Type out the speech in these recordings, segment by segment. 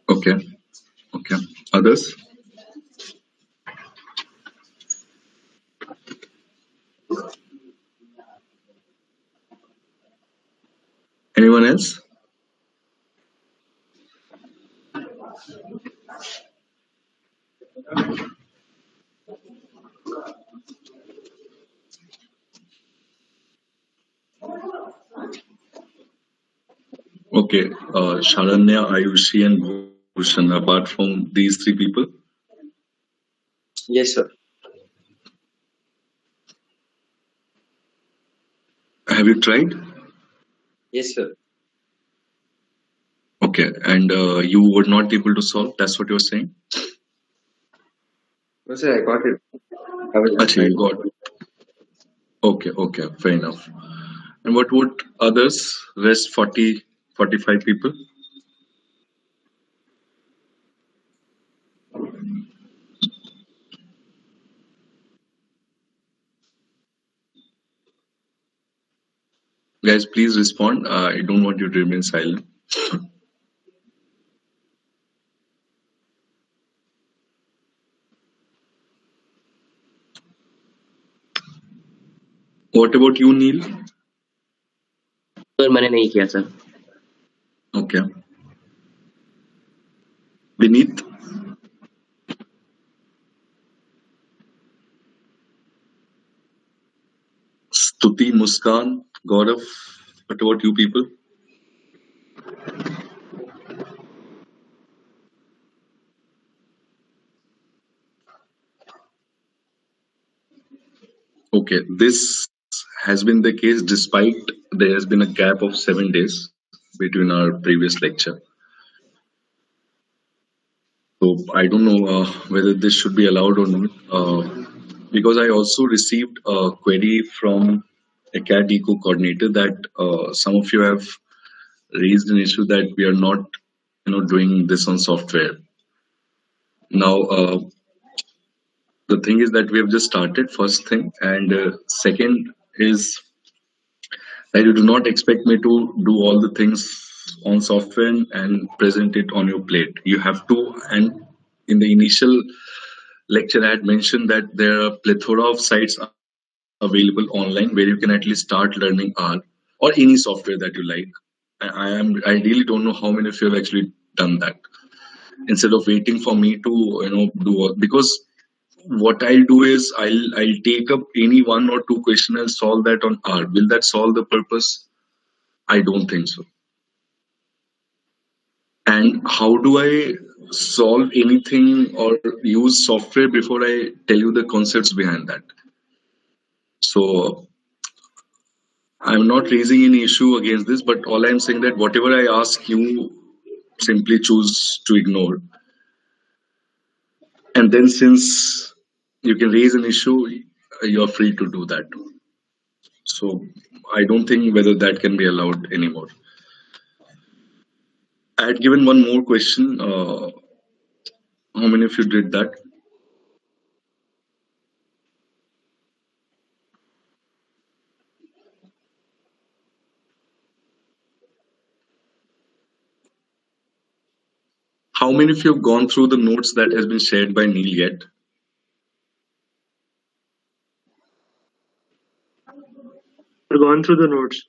Okay. Okay. Others? Anyone else? Okay. Sharanya, Ayushi, and Bhushan. Apart from these three people, Yes, sir. have you tried? Yes, sir. Okay. And you were not able to solve. That's what you're saying. No, sir, I got it. I was Actually, you got. Okay. Okay. Fair enough. And what would others? Rest 40, 45 people. Guys, please respond. I don't want you to remain silent. What about you, Neil? Sir मैंने नहीं किया sir. Okay. Vineet? Stuti, Muskan, Gaurav? What about you people? Okay, this has been the case despite there has been a gap of 7 days between our previous lecture. So I don't know whether this should be allowed or not, because I also received a query from a CAD Eco coordinator that some of you have raised an issue that we are not, doing this on software. Now, the thing is that we have just started, first thing, and second is that you do not expect me to do all the things on software and present it on your plate. You have to, and in the initial lecture, I had mentioned that there are a plethora of sites available online where you can at least start learning R or any software that you like. I really don't know how many of you have actually done that. Instead of waiting for me to do all, because what I'll do is I'll take up any one or two question and solve that on R. Will that solve the purpose? I don't think so. And how do I solve anything or use software before I tell you the concepts behind that? So I'm not raising any issue against this, but all I'm saying that whatever I ask you, simply choose to ignore. And then since you can raise an issue, you're free to do that. So I don't think whether that can be allowed anymore. I had given one more question. How many of you did that? How many of you have gone through the notes that has been shared by Neil yet? I've gone through the notes.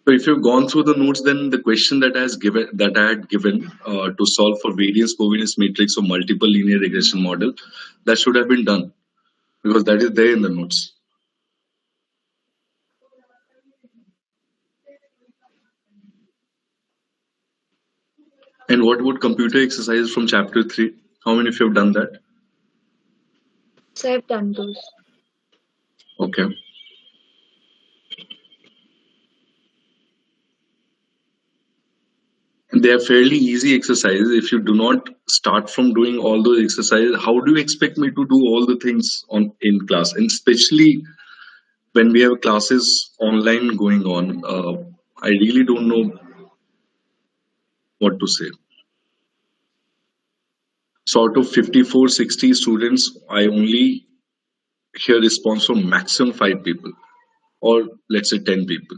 So if you've gone through the notes, then the question that I had given to solve for variance covariance matrix or multiple linear regression model, that should have been done because that is there in the notes. And what about computer exercises from chapter 3? How many of you have done that? So I've done those. Okay. And they are fairly easy exercises. If you do not start from doing all those exercises, how do you expect me to do all the things in class? And especially when we have classes online going on, I really don't know what to say. So out of 54, 60 students, I only hear response from maximum 5 people, or let's say 10 people.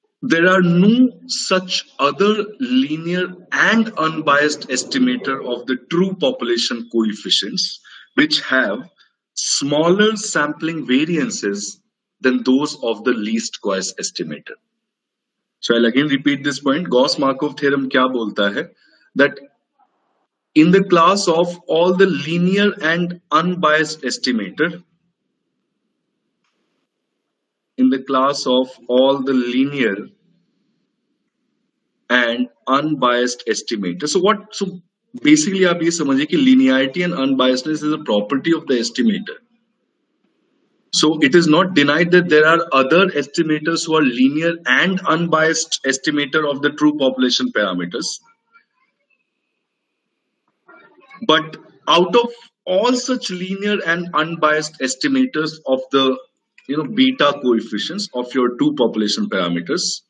there are no such other linear and unbiased estimator of the true population coefficients which have smaller sampling variances than those of the least squares estimator. So I'll again repeat this point. Gauss Markov theorem क्या बोलता है? That in the class of all the linear and unbiased estimator, in the class of all the linear and unbiased estimator. So basically आप ये समझिए कि linearity and unbiasedness is a property of the estimator. So it is not denied that there are other estimators who are linear and unbiased estimator of the true population parameters. But out of all such linear and unbiased estimators of the beta coefficients of your two population parameters,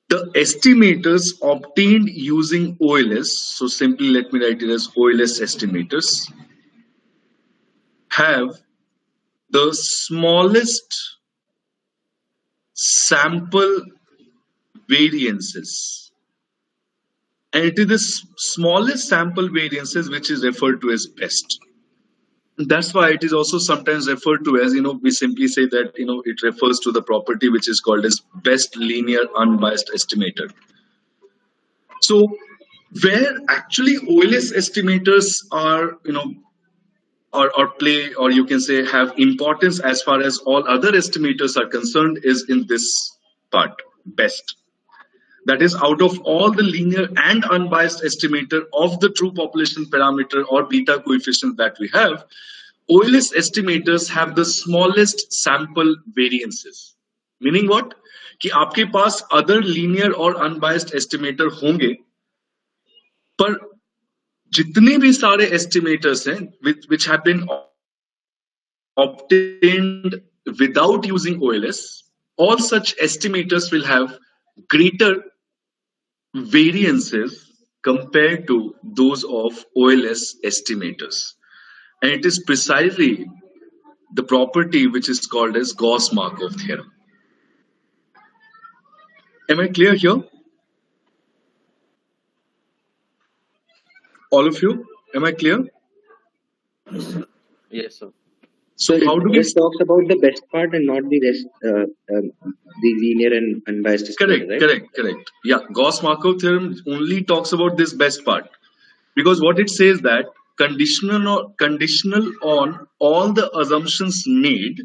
the estimators obtained using OLS, so simply let me write it as OLS estimators, have the smallest sample variances. And it is the smallest sample variances which is referred to as best. That's why it is also sometimes referred to as, we simply say that, it refers to the property which is called as best linear unbiased estimator. So where actually OLS estimators are, or play, or you can say have importance as far as all other estimators are concerned is in this part, best. That is, out of all the linear and unbiased estimator of the true population parameter or beta coefficient that we have, OLS estimators have the smallest sample variances. Meaning what? कि आपके पास other linear or unbiased estimator होंगे, पर जितने भी सारे estimators हैं which have been obtained without using OLS, all such estimators will have greater variances compared to those of OLS estimators. And it is precisely the property which is called as Gauss Markov theorem. Am I clear here? All of you? Am I clear? Yes, sir. So how do we... This talks about the best part and not the rest, the linear and unbiased estimator, right? Correct. Yeah, Gauss Markov theorem only talks about this best part. Because what it says that conditional on all the assumptions made,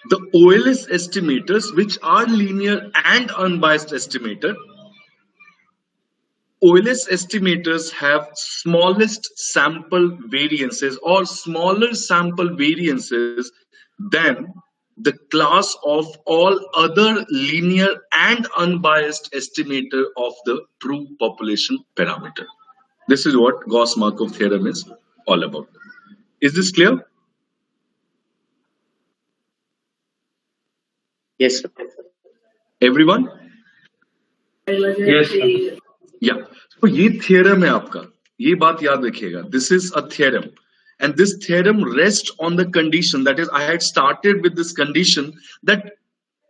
the OLS estimators, which are linear and unbiased estimator, OLS estimators have smallest sample variances or smaller sample variances than the class of all other linear and unbiased estimator of the true population parameter. This is what Gauss Markov theorem is all about. Is this clear? Yes, sir. Everyone? Yes, sir. Yeah. तो ये theorem है आपका. ये बात याद रखिएगा. This is a theorem. And this theorem rests on the condition, that is, I had started with this condition that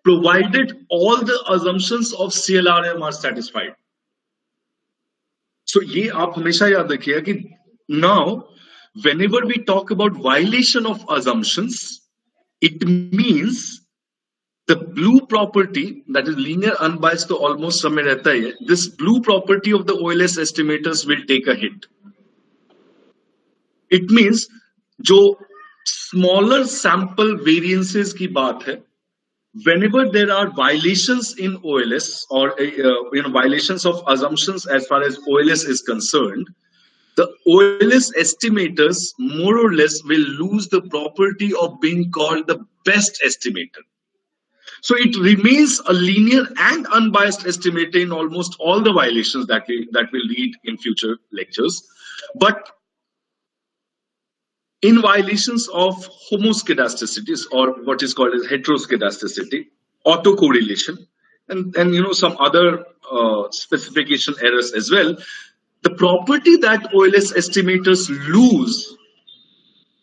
provided all the assumptions of CLRM are satisfied. So ये आप हमेशा याद रखिएगा कि now, whenever we talk about violation of assumptions, it means the blue property, that is linear unbiased, तो almost समय रहता है. This blue property of the OLS estimators will take a hit. It means जो smaller sample variances की बात है, whenever there are violations in OLS or violations of assumptions as far as OLS is concerned, the OLS estimators more or less will lose the property of being called the best estimator. So it remains a linear and unbiased estimator in almost all the violations that we'll read in future lectures. But in violations of homoscedasticities, or what is called as heteroscedasticity, autocorrelation, and some other specification errors as well, the property that OLS estimators lose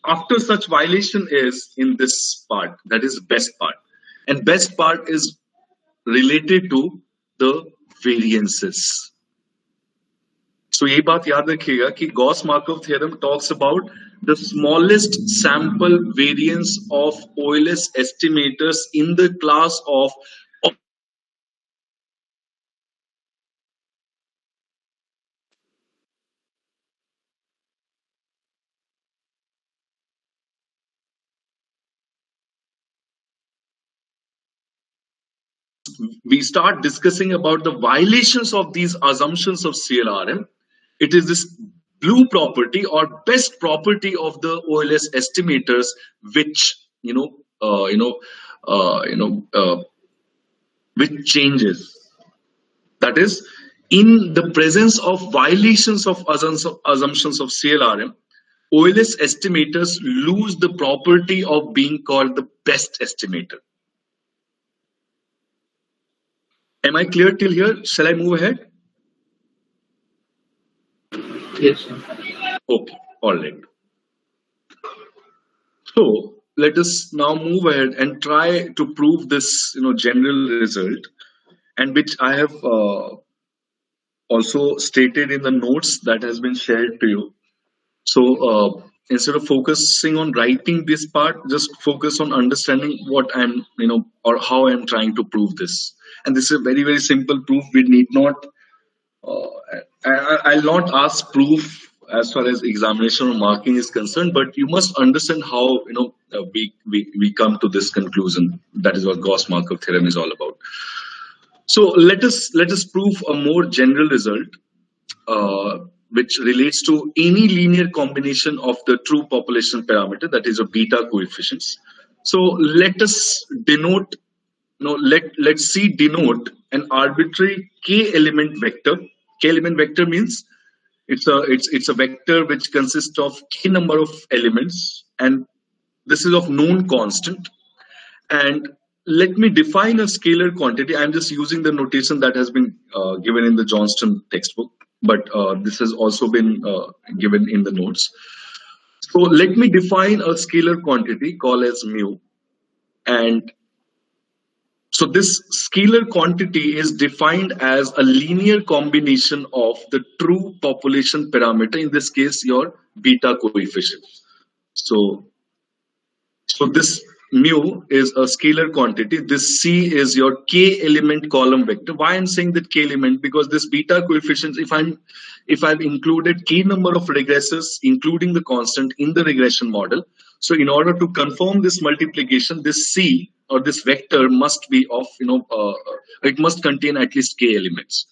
after such violation is in this part, that is best part, and best part is related to the variances. So ये बात याद रखिएगा कि Gauss Markov theorem talks about the smallest sample variance of OLS estimators in the class of we start discussing about the violations of these assumptions of CLRM. It is this blue property or best property of the OLS estimators, which which changes. That is, in the presence of violations of assumptions of CLRM, OLS estimators lose the property of being called the best estimator. Am I clear till here? Shall I move ahead? Yes, sir. Okay, all right. So let us now move ahead and try to prove this, general result, and which I have also stated in the notes that has been shared to you. So instead of focusing on writing this part, just focus on understanding what I'm, or how I'm trying to prove this. And this is a very, very simple proof. We need not, I'll not ask proof as far as examination or marking is concerned, but you must understand how, we come to this conclusion. That is what Gauss Markov theorem is all about. So let us prove a more general result, which relates to any linear combination of the true population parameter, that is a beta coefficients. So let us denote, let's see denote an arbitrary k element vector. K element vector means it's a vector which consists of k number of elements, and this is of known constant. And let me define a scalar quantity. I'm just using the notation that has been given in the Johnston textbook, but this has also been given in the notes. So let me define a scalar quantity called as mu. And so this scalar quantity is defined as a linear combination of the true population parameter, in this case, your beta coefficient. So this mu is a scalar quantity. This C is your k element column vector. Why I'm saying that k element? Because this beta coefficient, if I've included k number of regressors, including the constant in the regression model, so in order to confirm this multiplication, this C or this vector must be of, it must contain at least k elements.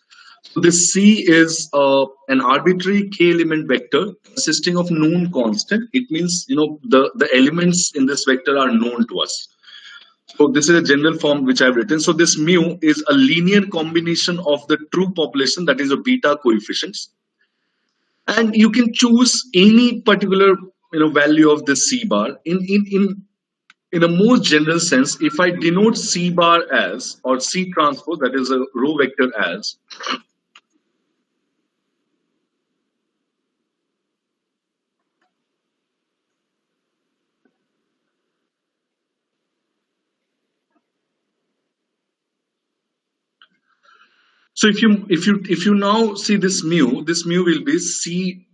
So this C is an arbitrary k element vector consisting of known constant. It means, the elements in this vector are known to us. So this is a general form which I've written. So this mu is a linear combination of the true population, that is a beta coefficients. And you can choose any particular, value of the C bar. In a more general sense, if I denote C bar as, or C transpose, that is a row vector as, so if you now see this mu will be C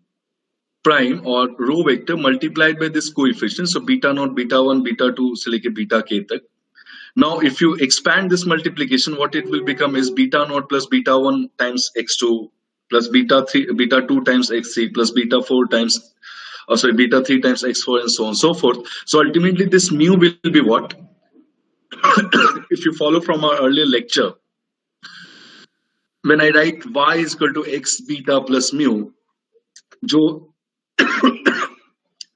prime or row vector multiplied by this coefficient. So beta naught, beta 1, beta 2, se leke beta k tak. Now if you expand this multiplication, what it will become is beta naught plus beta 1 times x2 plus beta 2 times x3 plus beta 4 times, beta 3 times x4, and so on and so forth. So ultimately this mu will be what? If you follow from our earlier lecture, when I write y is equal to x beta plus mu,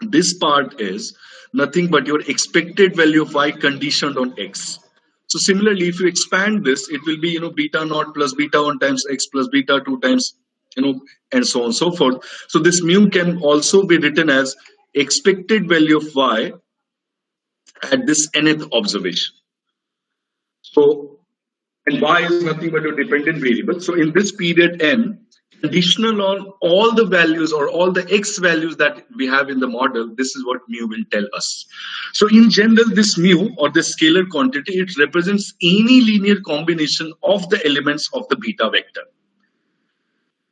this part is nothing but your expected value of y conditioned on x. So similarly, if you expand this, it will be, beta naught plus beta 1 times x plus beta 2 times, and so on and so forth. So this mu can also be written as expected value of y at this nth observation. So, and y is nothing but a dependent variable. So in this period n, conditional on all the values or all the x values that we have in the model, this is what mu will tell us. So in general, this mu or this scalar quantity, it represents any linear combination of the elements of the beta vector.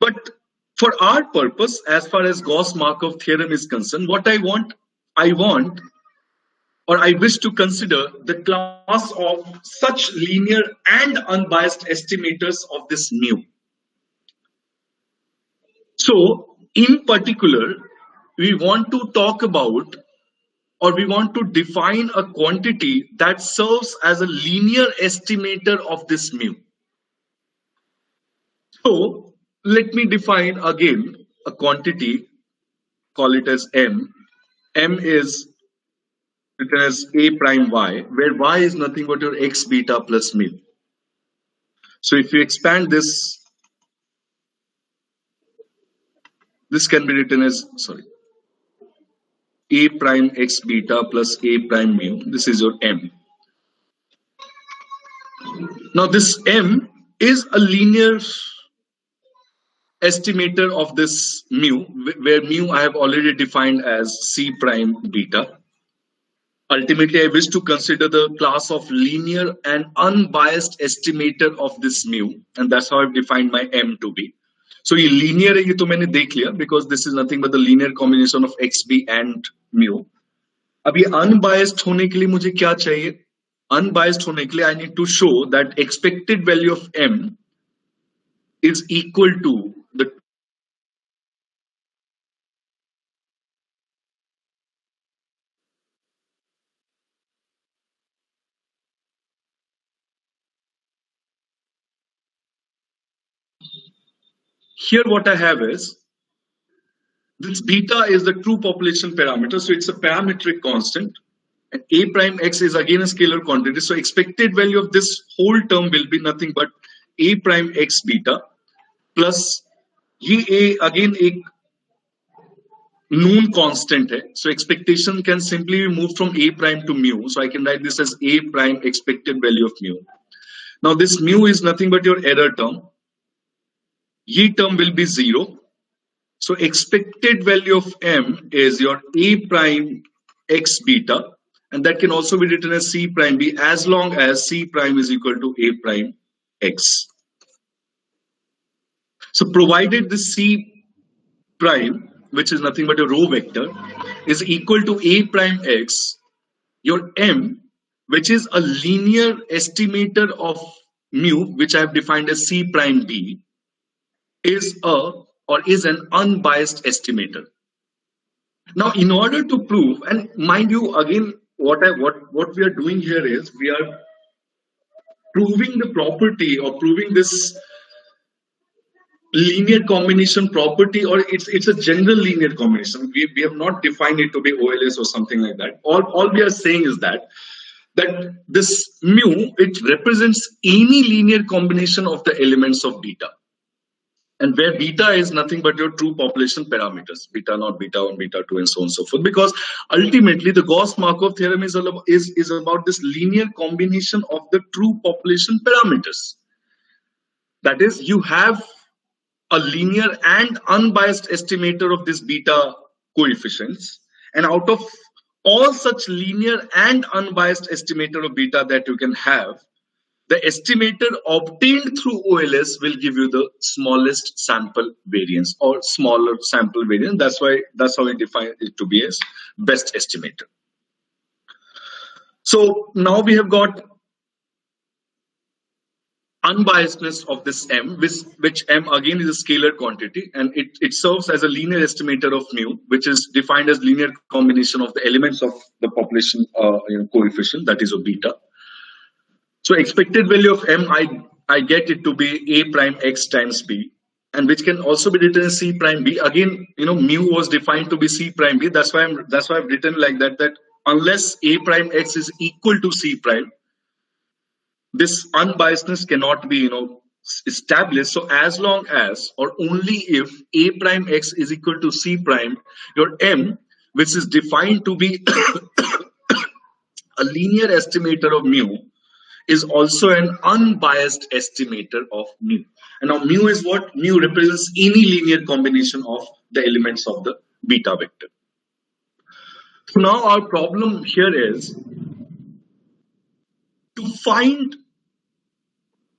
But for our purpose, as far as Gauss-Markov theorem is concerned, what I want or I wish to consider the class of such linear and unbiased estimators of this mu. So, in particular, we want to talk about or we want to define a quantity that serves as a linear estimator of this mu. So, let me define again a quantity, call it as m. M is written as a prime y, where y is nothing but your x beta plus mu. So, if you expand this, this can be written as, a prime x beta plus a prime mu. This is your m. Now this m is a linear estimator of this mu, where mu I have already defined as c prime beta. Ultimately, I wish to consider the class of linear and unbiased estimator of this mu, and that's how I've defined my m to be. So ये linear है, ये तो मैंने देख लिया, because this is nothing but the linear combination of xb and mu. अब ये unbiased होने के लिए मुझे क्या चाहिए? Unbiased होने के लिए I need to show that expected value of m is equal to the here what I have is this beta is the true population parameter, so it's a parametric constant. And a prime x is again a scalar quantity, so expected value of this whole term will be nothing but a prime x beta plus ये a again एक known constant है, so expectation can simply be moved from a prime to mu, so I can write this as a prime expected value of mu. Now this mu is nothing but your error term. Ye term will be 0. So expected value of m is your a prime x beta, and that can also be written as c prime b as long as c prime is equal to a prime x. So provided this c prime, which is nothing but a row vector, is equal to a prime x, your m, which is a linear estimator of mu, which I have defined as c prime b, is an unbiased estimator. Now, in order to prove, and mind you, again, what we are doing here is we are proving the property or proving this linear combination property, or it's a general linear combination. We have not defined it to be OLS or something like that. All we are saying is that this mu, it represents any linear combination of the elements of beta. And where beta is nothing but your true population parameters, beta naught, beta 1, beta 2, and so on and so forth. Because ultimately, the Gauss-Markov theorem is about this linear combination of the true population parameters. That is, you have a linear and unbiased estimator of this beta coefficients. And out of all such linear and unbiased estimator of beta that you can have, the estimator obtained through OLS will give you the smallest sample variance or smaller sample variance. That's how we define it to be as best estimator. So now we have got unbiasedness of this m, which m again is a scalar quantity, and it serves as a linear estimator of mu, which is defined as linear combination of the elements of the population coefficient, that is of beta. So expected value of m, I get it to be a prime x times b, and which can also be written as c prime b. Again, mu was defined to be c prime b. That's why I've written like that. That unless a prime x is equal to c prime, this unbiasedness cannot be established. So as long as or only if a prime x is equal to c prime, your m, which is defined to be a linear estimator of mu, is also an unbiased estimator of mu. And now mu is what? Mu represents any linear combination of the elements of the beta vector. So now our problem here is to find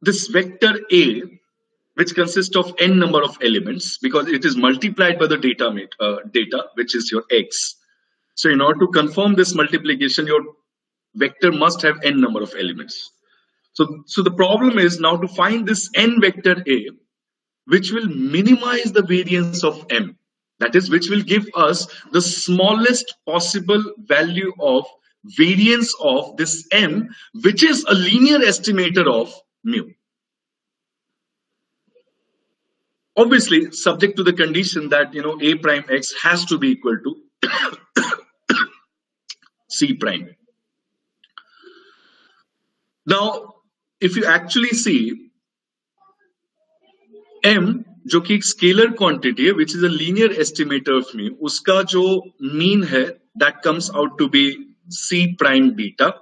this vector A, which consists of n number of elements, because it is multiplied by the data, which is your x. So in order to confirm this multiplication, your vector must have n number of elements. So the problem is now to find this n vector A, which will minimize the variance of m. That is, which will give us the smallest possible value of variance of this m, which is a linear estimator of mu. Obviously, subject to the condition that a prime x has to be equal to c prime. Now, if you actually see m, जो कि एक scalar quantity है, which is a linear estimator of mu, उसका जो mean है, that comes out to be c prime beta.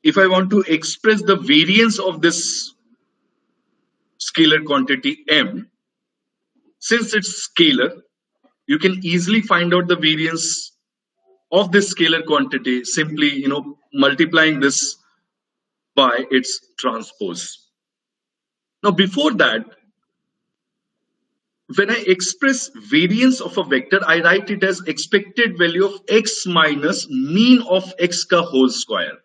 If I want to express the variance of this scalar quantity m, since it's scalar, you can easily find out the variance of this scalar quantity simply, multiplying this by its transpose. Now, before that, when I express variance of a vector, I write it as expected value of x minus mean of x ka whole square.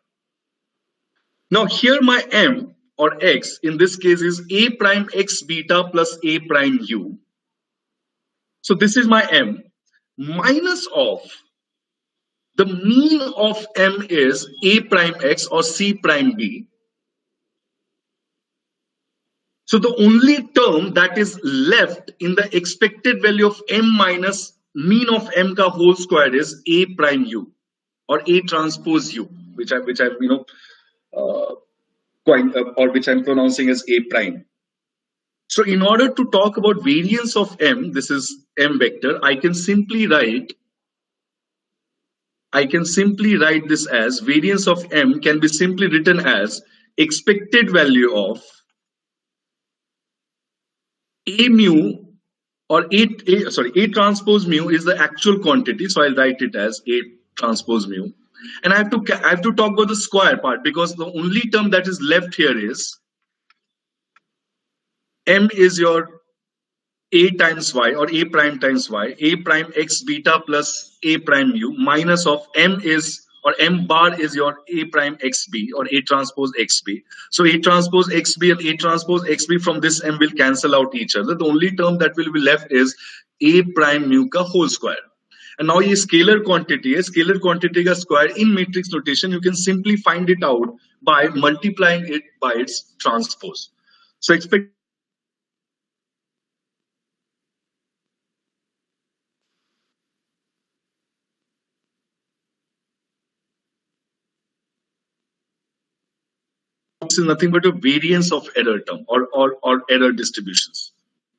Now, here my m or x in this case is a prime x beta plus a prime u. So this is my m, minus of the mean of m is a prime x or c prime b. So the only term that is left in the expected value of m minus mean of m ka whole square is a prime u or a transpose u, which I'm which I'm pronouncing as a prime. So in order to talk about variance of m, this is m vector, I can simply write this as variance of m can be simply written as expected value of a mu or a transpose mu is the actual quantity, so I'll write it as a transpose mu, and I have to talk about the square part, because the only term that is left here is m is your a times y or a prime times y, a prime x beta plus a prime u, minus of m is or m bar is your a prime xb or a transpose xb. So a transpose xb and a transpose xb from this m will cancel out each other. The only term that will be left is a prime mu ka whole square. And now ये scalar quantity है, scalar quantity का square in matrix notation you can simply find it out by multiplying it by its transpose. So expect is nothing but a variance of error term or error distributions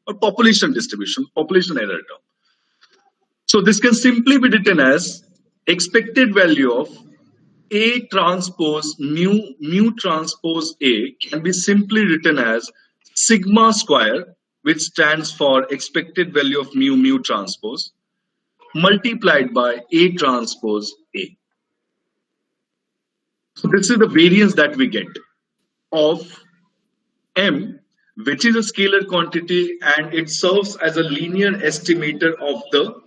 or population distribution, population error term. So this can simply be written as expected value of a transpose mu transpose a can be simply written as sigma square, which stands for expected value of mu transpose, multiplied by a transpose a. So this is the variance that we get of m, which is a scalar quantity, and it serves as a linear estimator of the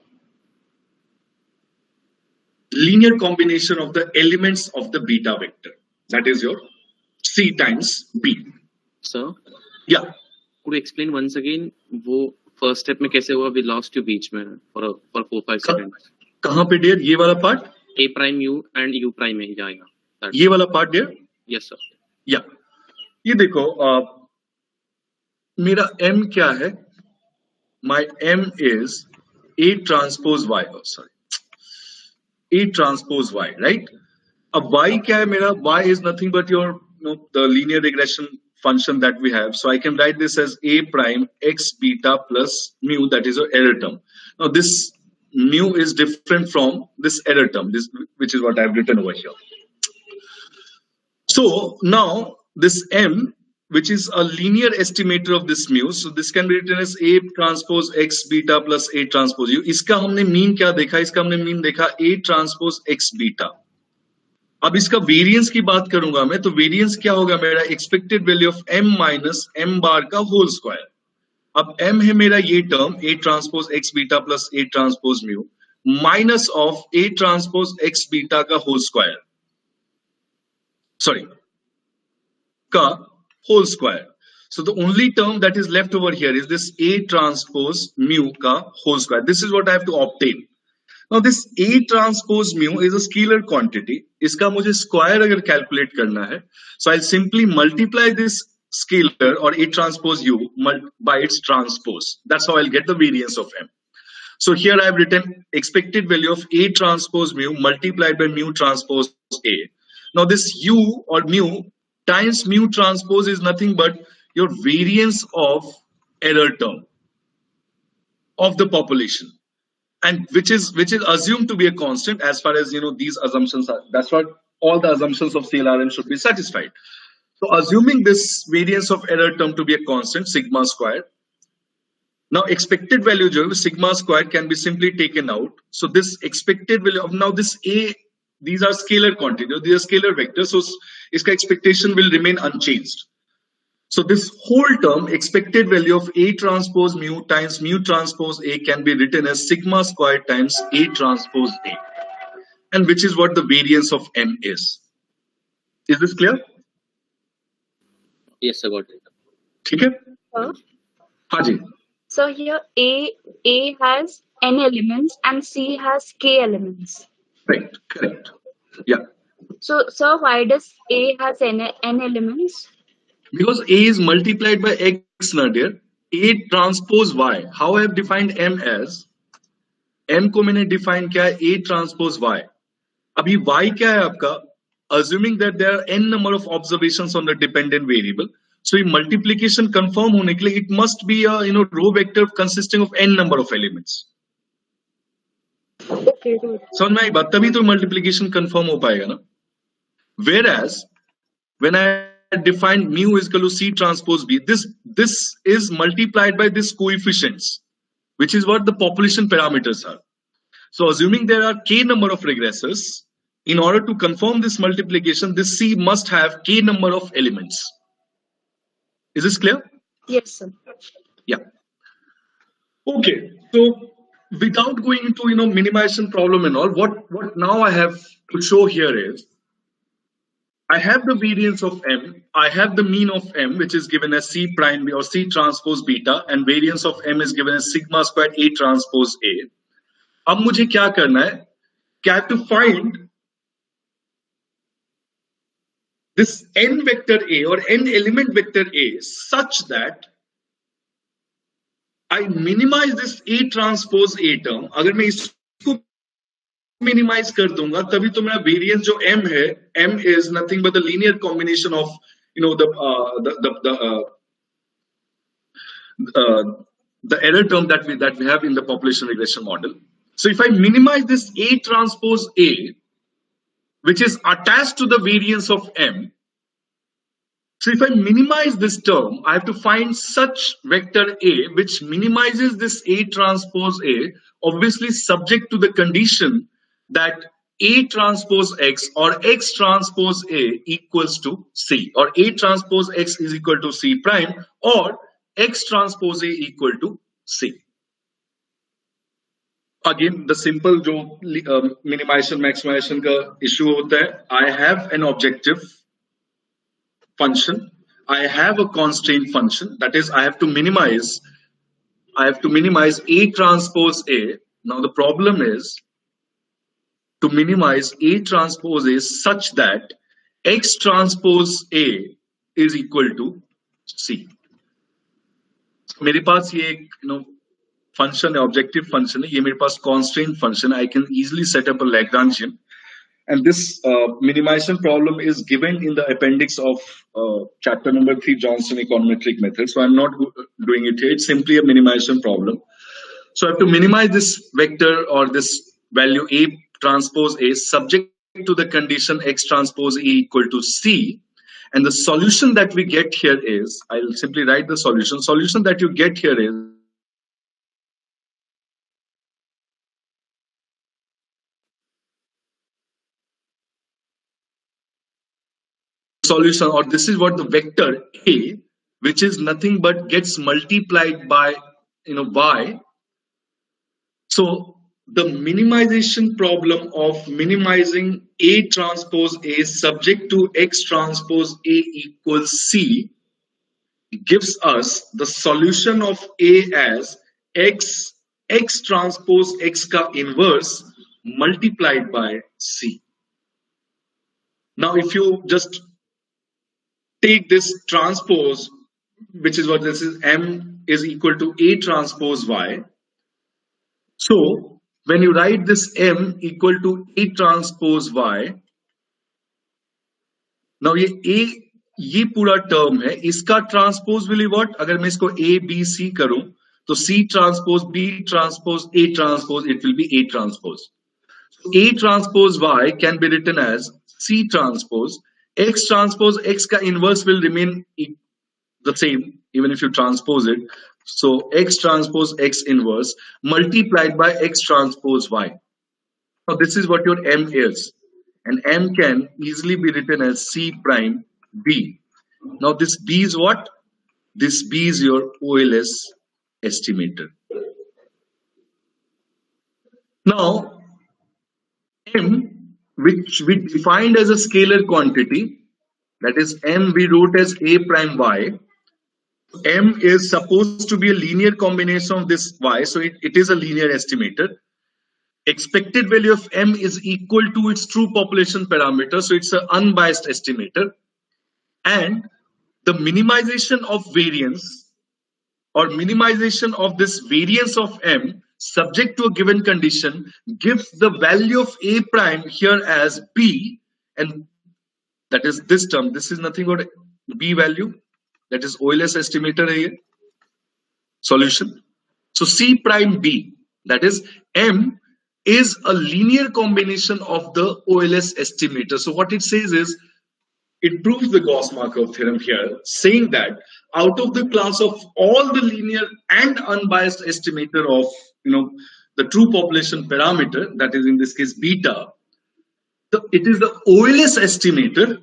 linear combination of the elements of the beta vector. That is your c times b. Sir? Yeah. Could you explain once again वो first step में कैसे हुआ? We lost you बीच में for 4-5 seconds. कहाँ पे dear? ये वाला part? A prime u and u prime में जाएगा. ये वाला part dear? Yes sir. Yeah. ये देखो मेरा m क्या है? My m is a transpose y. Oh, sorry. A transpose y, right? अब y क्या है मेरा? Y is nothing but your the linear regression function that we have. So I can write this as a prime x beta plus mu, that is your error term. Now this mu is different from this error term, which is what I've written over here. So now this m which is a linear estimator of this mu. So this can be written as A transpose X beta plus A transpose U. इसका हमने mean क्या देखा? इसका हमने mean देखा A transpose X beta. अब इसका variance की बात करूंगा मैं, तो वेरिएंस क्या होगा मेरा? Expected value of m minus m बार का होल स्क्वायर. अब m है मेरा ये term A transpose X beta plus A transpose mu minus of A transpose X beta का होल स्क्वायर, सॉरी का whole square. So the only term that is left over here is this A transpose mu ka whole square. This is what I have to obtain. Now this A transpose mu is a scalar quantity. Iska mujhe square agar calculate karna hai, so I'll simply multiply this scalar or A transpose U by its transpose. That's how I'll get the variance of M. So here I have written expected value of A transpose mu multiplied by mu transpose A. Now this U or mu times mu transpose is nothing but your variance of error term of the population, and which is assumed to be a constant as far as these assumptions are. That's what all the assumptions of CLRM should be satisfied. So assuming this variance of error term to be a constant, sigma square. Now expected value jo sigma square can be simply taken out. So this expected value of now this A, these are scalar quantities, these are scalar vectors, so its expectation will remain unchanged. So this whole term, expected value of A transpose mu times mu transpose A, can be written as sigma square times A transpose A, and which is what the variance of M is. Is this clear? Yes, I got it. Okay? Sir? Haji. So here A has n elements and C has k elements. Right, correct. Yeah. So sir, why does A has n elements? Because A is multiplied by X, na dear. A transpose Y. How I have defined M as? M को मैंने define क्या है? A transpose Y. अभी Y क्या है आपका? Assuming that there are n number of observations on the dependent variable. So multiplication confirm होने के लिए it must be a row vector consisting of n number of elements. Okay, good. समझ में आई बात? तभी तो multiplication confirm हो पाएगा ना. Whereas when I define mu is equal to C transpose B, this is multiplied by this coefficients, which is what the population parameters are. So assuming there are k number of regressors, in order to confirm this multiplication, this C must have k number of elements. Is this clear? Yes, sir. Yeah. Okay. So without going into minimization problem and all, what now I have to show here is I have the variance of M, I have the mean of M, which is given as C prime B or C transpose beta, and variance of M is given as sigma squared A transpose A. अब मुझे क्या करना है? I have to find this n vector A or n element vector A such that I minimize this A transpose A term. अगर मैं इसको minimize कर दूंगा तभी तो मेरा variance जो M है, M is nothing but the linear combination of the error term that we have in the population regression model. So if I minimize this A transpose A, which is attached to the variance of M, so if I minimize this term, I have to find such vector A which minimizes this A transpose A, obviously subject to the condition that A transpose X or X transpose A equals to C, or A transpose X is equal to C prime, or X transpose A equal to C. Again, the simple जो minimization maximization का issue होता है, I have an objective function, I have a constraint function, that is I have to minimize A transpose A. Now the problem is to minimize A transpose A such that X transpose A is equal to C. मेरे पास ये एक function है, objective function है, ये मेरे पास constraint function है. I can easily set up a Lagrangian, and this minimization problem is given in the appendix of chapter number 3, Johnson econometric method. So I'm not doing it here. It's simply a minimization problem. So I have to minimize this vector or this value A transpose A subject to the condition X transpose A equal to C, And the solution that we get here is, I'll simply write the solution. Solution that you get here is solution, or this is what the vector A, which is nothing but gets multiplied by y. So the minimization problem of minimizing A transpose A subject to X transpose A equals C gives us the solution of A as X transpose X ka inverse multiplied by C. Now if you just take this transpose, which is what this is, M is equal to A transpose Y. So when you write this M equal to A transpose Y, now ये पूरा term है, इसका transpose will be what? अगर मैं इसको A B C करूं तो C transpose B transpose A transpose, it will be A transpose. A transpose Y can be written as C transpose. X transpose X का inverse will remain the same even if you transpose it. So X transpose X inverse multiplied by X transpose Y. Now this is what your M is. And M can easily be written as C prime B. Now this B is what? This B is your OLS estimator. Now M, which we defined as a scalar quantity, that is M we wrote as A prime Y. M is supposed to be a linear combination of this Y, so it is a linear estimator. Expected value of M is equal to its true population parameter, so it's an unbiased estimator. And the minimization of variance or minimization of this variance of M subject to a given condition gives the value of A prime here as B, and that is this term. This is nothing but B value, that is OLS estimator here. Solution. So C prime B, that is M, is a linear combination of the OLS estimator. So what it says is, it proves the Gauss Markov theorem here, saying that out of the class of all the linear and unbiased estimator of the true population parameter, that is in this case beta, it is the OLS estimator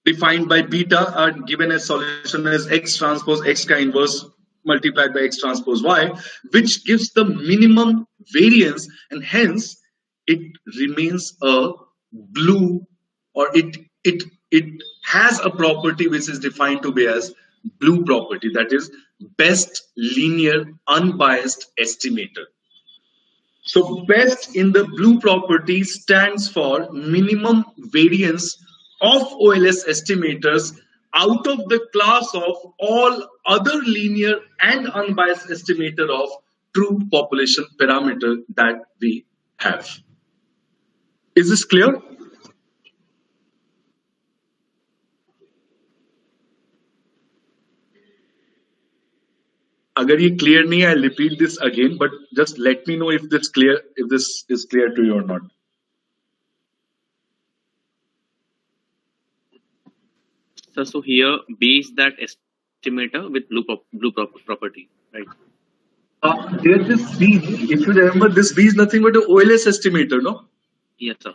defined by beta are given as solution as X transpose X ka inverse multiplied by X transpose Y, which gives the minimum variance, and hence it remains a blue, or it has a property which is defined to be as blue property, that is best linear unbiased estimator. So best in the blue property stands for minimum variance of OLS estimators out of the class of all other linear and unbiased estimator of true population parameter that we have. Is this clear? Agar ye clear nahi, I'll repeat this again, but just let me know if this is clear to you or not. So here B is that estimator with blue property, right? There's this B. If you remember, this B is nothing but an OLS estimator, no? Yes, sir.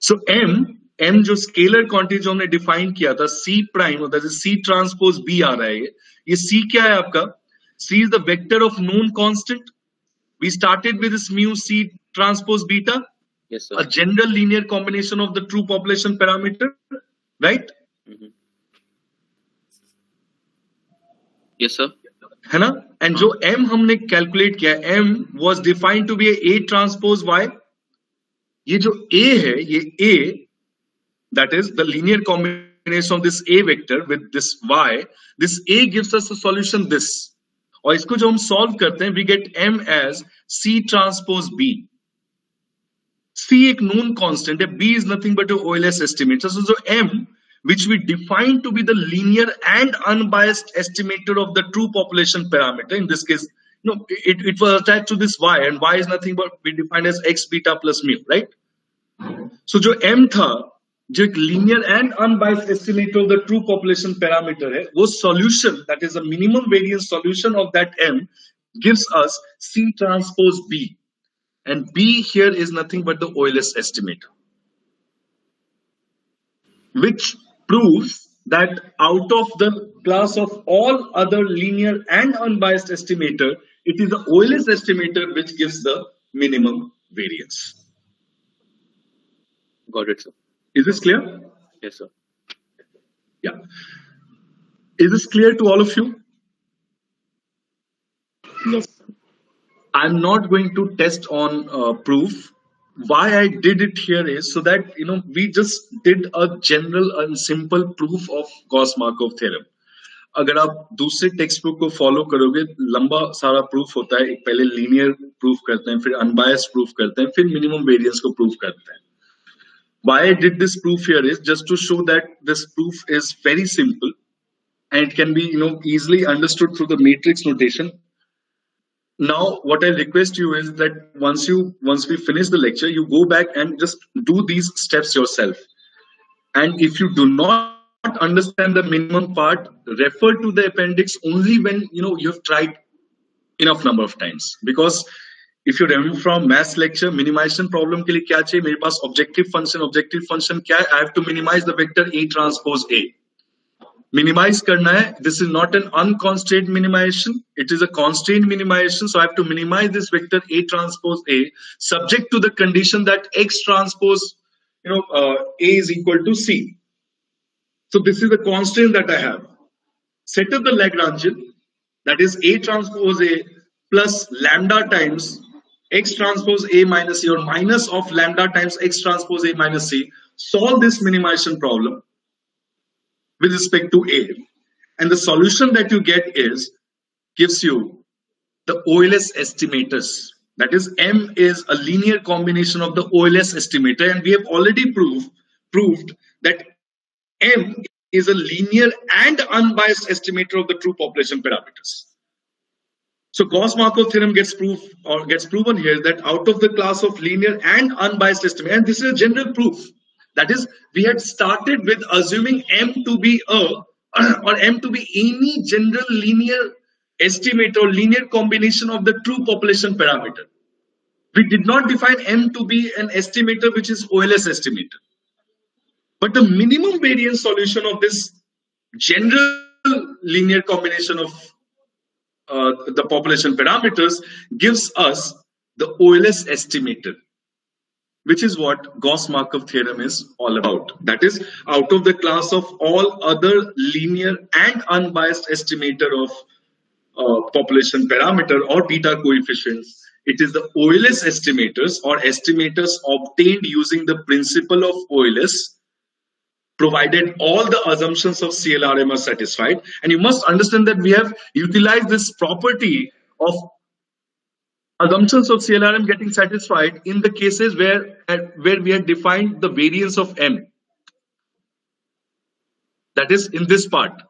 So M जो scalar quantity जो हमने define किया था, C prime, that is C transpose B आ रहा है. ये C क्या है आपका? C is the vector of known constant. We started with this mu C transpose beta. Yes, sir. A general linear combination of the true population parameter, right? Mm-hmm. Yes, sir. है ना? And जो M हमने calculate किया, M was defined to be A transpose Y. ये जो A है, ये A, that is the linear combination of this A vector with this Y. This A gives us a solution this. और इसको जो हम सॉल्व करते हैं, we get M as C transpose B. C एक known constant है, B is nothing but a OLS estimator. So M, which we define to be the linear and unbiased estimator of the true population parameter, in this case, it was attached to this Y, and Y is nothing but we defined as X beta plus mu, right? So जो M था, जो एक linear and unbiased estimator of the true population parameter है, वो solution, that is a minimum variance solution of that M, gives us C transpose B, and B here is nothing but the Euler's estimator, which proves that out of the class of all other linear and unbiased estimator, it is the Euler's estimator which gives the minimum variance. Got it, sir. Is this clear? Yes, sir. Yeah. Is this clear to all of you? Yes. I'm not going to test on proof. Why I did it here is so that we just did a general and simple proof of Gauss-Markov theorem. अगर आप दूसरे text book को follow करोगे, लंबा सारा proof होता है. एक पहले लीनियर प्रूफ करते हैं, फिर अनबायस्ड प्रूफ करते हैं, फिर मिनिमम वेरिएंस को प्रूफ करते हैं. Why I did this proof here is just to show that this proof is very simple and it can be easily understood through the matrix notation. Now what I request you is that once we finish the lecture, you go back and just do these steps yourself, and if you do not understand the minimum part, refer to the appendix only when you have tried enough number of times. Because if you remember from maths lecture, minimization problem के लिए क्या चाहिए? मेरे पास objective function क्या है? I have to minimize the vector A transpose A. Minimize करना है. This is not an unconstrained minimization. It is a constrained minimization. So I have to minimize this vector A transpose A, subject to the condition that X transpose A is equal to C. So this is the constraint that I have. Set up the Lagrangian, that is A transpose A plus lambda times X transpose A minus C, or minus of lambda times X transpose A minus C. Solve this minimization problem with respect to A, and the solution that you get gives you the Euler's estimators. That is, M is a linear combination of the Euler's estimator, and we have already proved that M is a linear and unbiased estimator of the true population parameters. So Gauss-Markov theorem gets proven here that out of the class of linear and unbiased estimator, and this is a general proof. That is, we had started with assuming M to be or M to be any general linear estimator or linear combination of the true population parameter. We did not define M to be an estimator which is Euler's estimator. But the minimum variance solution of this general linear combination of the population parameters gives us the Euler's estimator, which is what Gauss-Markov theorem is all about. That is, out of the class of all other linear and unbiased estimator of population parameter or beta coefficients, it is the Euler's estimators or estimators obtained using the principle of Euler's, provided all the assumptions of CLRM are satisfied. And you must understand that we have utilized this property of assumptions of CLRM getting satisfied in the cases where we had defined the variance of M. That is, in this part.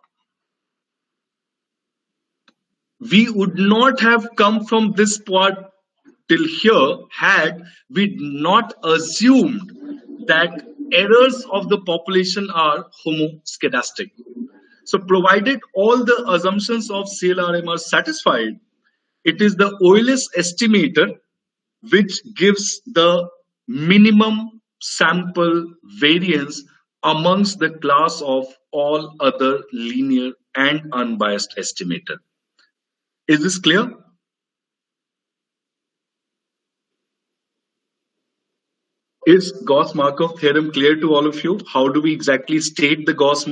We would not have come from this part till here had we not assumed that errors of the population are homoscedastic. So provided all the assumptions of CLRM are satisfied, it is the Euler's estimator which gives the minimum sample variance amongst the class of all other linear and unbiased estimator. Is this clear? Is Gauss-Markov theorem clear to all of you? How do we exactly state the Gauss?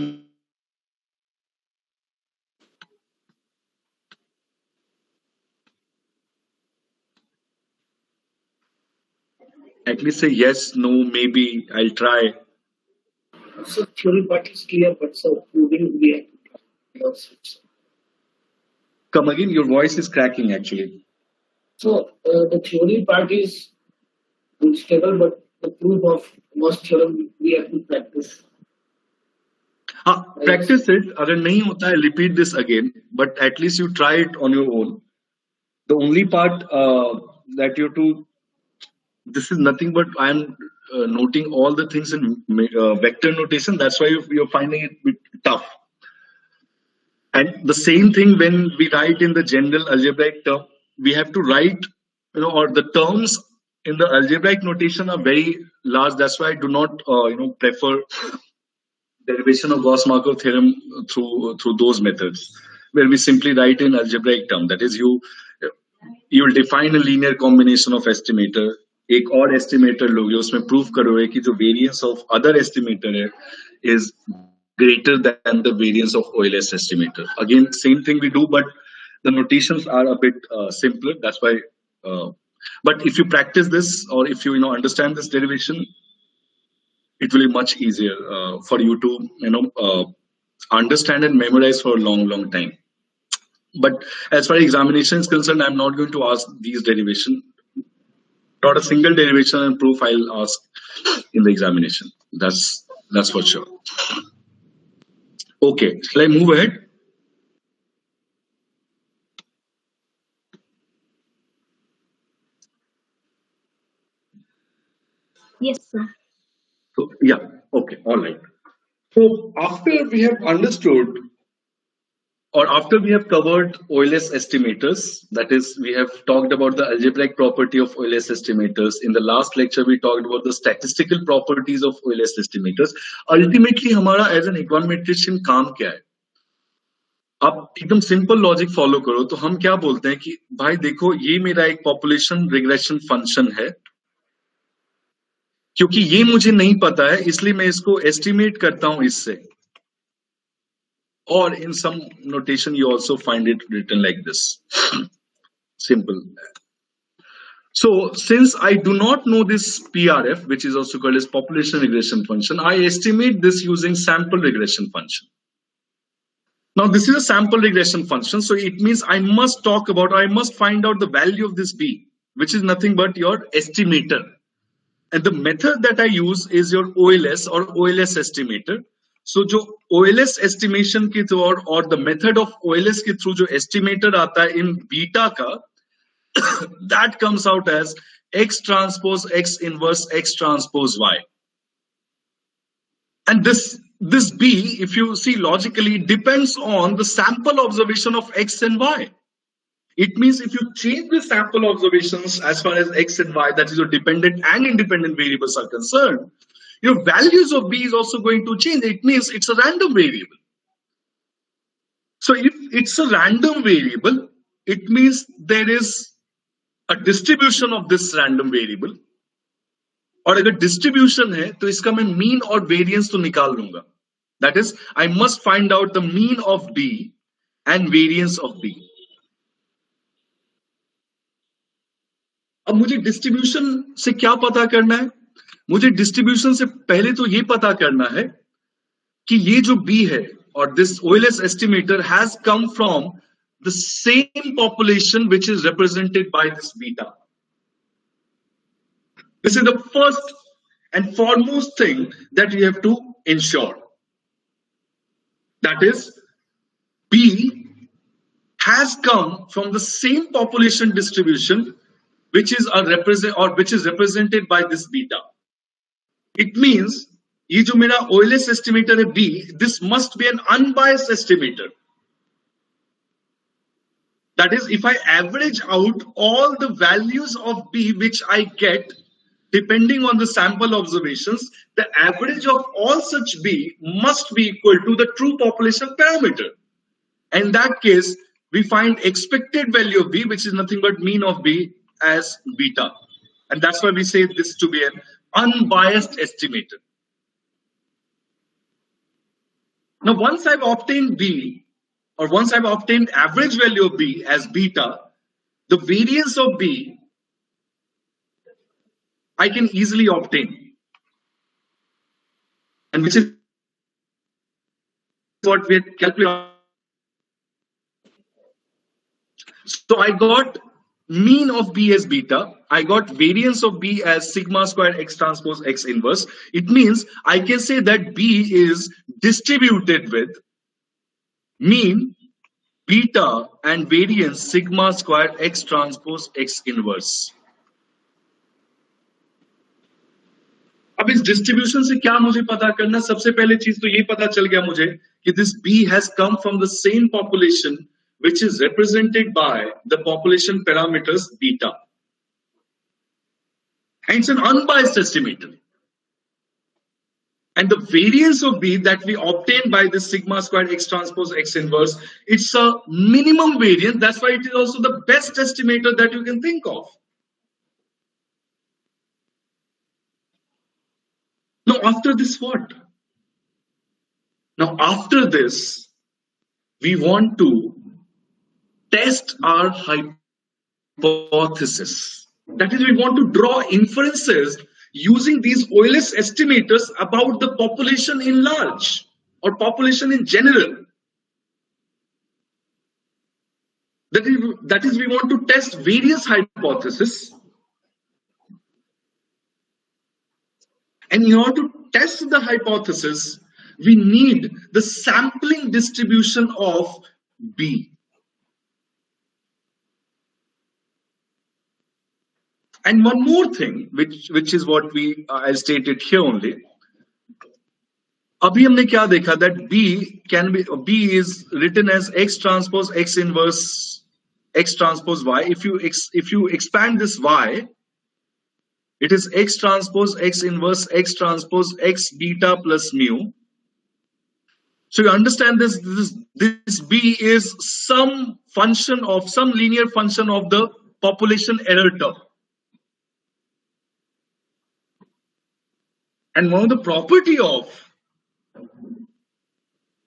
At least say yes, no, maybe, I'll try. So theory part is clear, but so proving we have to. Come again, your voice is cracking actually. So the theory part is stable, but the proof of Gauss theorem we have to practice. Practice it. अगर नहीं होता है, repeat this again. But at least you try it on your own. The only part that you have to, this is nothing but I am noting all the things in vector notation. That's why you're finding it a bit tough. And the same thing when we write in the general algebraic term, we have to write, or the terms in the algebraic notation are very large. That's why I do not, prefer derivation of Gauss-Markov theorem through those methods, where we simply write in algebraic term. That is, you will define a linear combination of estimator. एक और estimator लोगे, उसमें prove करोगे कि जो variance of other estimator है is greater than the variance of OLS estimator. Again, same thing we do, but the notations are a bit simpler. That's why. But if you practice this, or if you understand this derivation, it will be much easier for you to understand and memorize for a long time. But as far as examination is concerned, I'm not going to ask these derivation. Not a single derivation and proof I'll ask in the examination. That's for sure. Okay, shall I move ahead? Yes, sir. So, yeah, okay, all right. So after we have understood, or after we have covered OLS estimators, that is, we have talked about the algebraic property of OLS estimators. In the last lecture, we talked about the statistical properties of OLS estimators. Ultimately, हमारा as an econometrician काम क्या है? आप एकदम simple logic follow करो तो हम क्या बोलते हैं कि भाई देखो ये मेरा एक पॉपुलेशन रिग्रेशन फंक्शन है, क्योंकि ये मुझे नहीं पता है इसलिए मैं इसको एस्टिमेट करता हूं इससे. Or in some notation, you also find it written like this. Simple. So since I do not know this PRF, which is also called as population regression function, I estimate this using sample regression function. Now this is a sample regression function, so it means I must find out the value of this B, which is nothing but your estimator. And the method that I use is your OLS or OLS estimator. So जो OLS estimation के through or the method of OLS के through जो estimator आता है in beta का, that comes out as X transpose X inverse X transpose Y. And this B, if you see logically, depends on the sample observation of X and Y. It means if you change the sample observations as far as X and Y, that is your dependent and independent variables are concerned, your values of B is also going to change. It means it's a random variable. So if it's a random variable, it means there is a distribution of this random variable. और अगर distribution है, तो इसका मैं mean और variance तो निकाल लूंगा. That is, I must find out the mean of B and variance of B. अब मुझे distribution से क्या पता करना है? मुझे डिस्ट्रीब्यूशन से पहले तो ये पता करना है कि ये जो B है और this OLS estimator has come from the same population which is represented by this beta. This is the first and foremost thing that you have to ensure. That is, B has come from the same population distribution which is represented by this beta. It means ये जो मेरा OLS estimator है B, this must be an unbiased estimator. That is, if I average out all the values of B which I get depending on the sample observations, the average of all such B must be equal to the true population parameter. And in that case, we find expected value of B, which is nothing but mean of B, as beta. And that's why we say this to be an unbiased estimator. Now, once I've obtained B, or once I've obtained average value of B as beta, the variance of B I can easily obtain. And which is what we calculate. So I got mean of B as beta. I got variance of B as sigma squared X transpose X inverse. It means I can say that B is distributed with mean, beta, and variance sigma squared X transpose X inverse. अब इस distribution से क्या मुझे पता करना, सबसे पहले चीज तो ये पता चल गया मुझे कि this B has come from the same population which is represented by the population parameters beta, and it's an unbiased estimator. And the variance of B that we obtain by this sigma squared X transpose X inverse, it's a minimum variance. That's why it is also the best estimator that you can think of. Now, after this, what? Now, after this, we want to test our hypothesis. That is, we want to draw inferences using these OLS estimators about the population in large or population in general. That is, we want to test various hypotheses. And in order to test the hypothesis, we need the sampling distribution of B. And one more thing, which is what I stated here only. अभी हमने क्या देखा that B is written as X transpose X inverse X transpose Y. If you expand this Y, it is X transpose X inverse X transpose X beta plus mu. So you understand this B is some linear function of the population error term. And one of the property of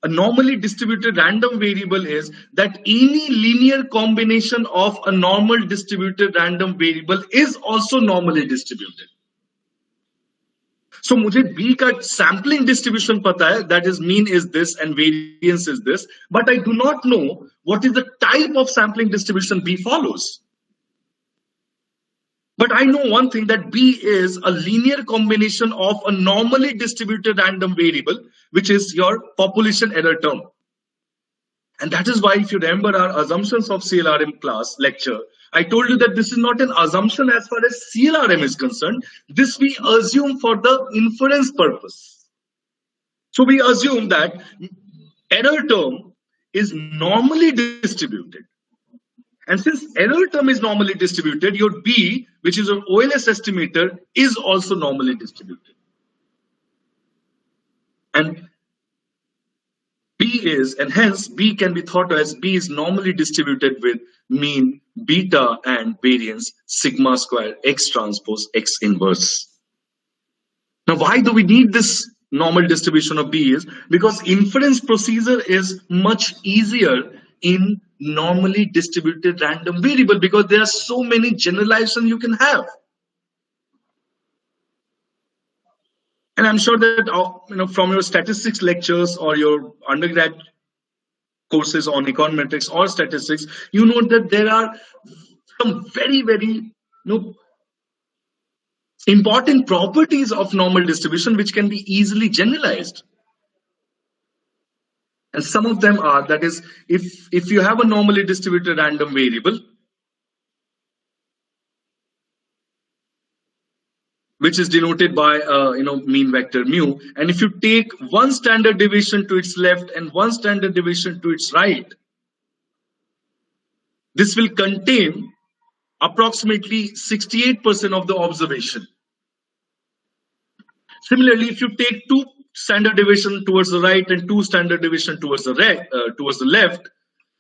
a normally distributed random variable is that any linear combination of a normal distributed random variable is also normally distributed. So मुझे B का sampling distribution पता है, that is mean is this and variance is this, but I do not know what is the type of sampling distribution B follows. But I know one thing, that B is a linear combination of a normally distributed random variable, which is your population error term. And that is why, if you remember our assumptions of CLRM class lecture, I told you that this is not an assumption as far as CLRM is concerned. This we assume for the inference purpose. So we assume that error term is normally distributed. And since error term is normally distributed, your B, which is your OLS estimator, is also normally distributed. And hence B can be thought as B is normally distributed with mean, beta, and variance sigma square X transpose X inverse. Now, why do we need this normal distribution of B? Is because inference procedure is much easier in normally distributed random variable, because there are so many generalizations you can have. And I'm sure that from your statistics lectures or your undergrad courses on econometrics or statistics, you know that there are some very, very important properties of normal distribution which can be easily generalized. And some of them are, that is, if you have a normally distributed random variable, which is denoted by mean vector mu, and if you take one standard deviation to its left and one standard deviation to its right, this will contain approximately 68% of the observation. Similarly, if you take two standard deviation towards the right and two standard deviation towards the left,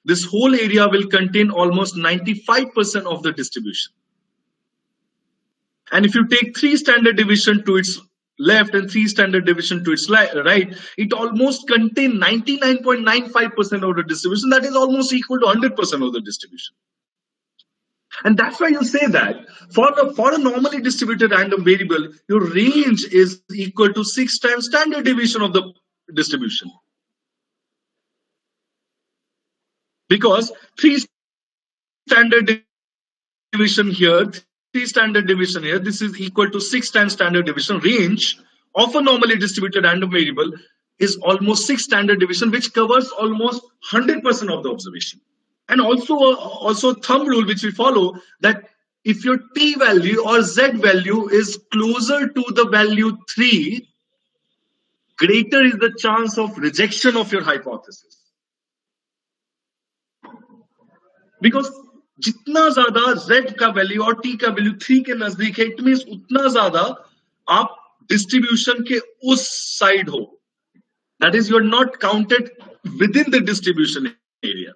this whole area will contain almost 95% of the distribution. And if you take three standard deviation to its left and three standard deviation to its right, it almost contains 99.95% of the distribution. That is almost equal to 100% of the distribution. And that's why you say that for a normally distributed random variable, your range is equal to 6 times standard deviation of the distribution. Because 3 standard deviation here, 3 standard deviation here, this is equal to 6 times standard deviation. Range of a normally distributed random variable is almost 6 standard deviation, which covers almost 100% of the observation. And also thumb rule which we follow, that if your t value or z value is closer to the value 3, greater is the chance of rejection of your hypothesis. Because जितना ज्यादा z का value और t का value 3 के नजदीक है, it means उतना ज्यादा आप डिस्ट्रीब्यूशन के उस साइड हो. That is, you are not counted within the distribution area.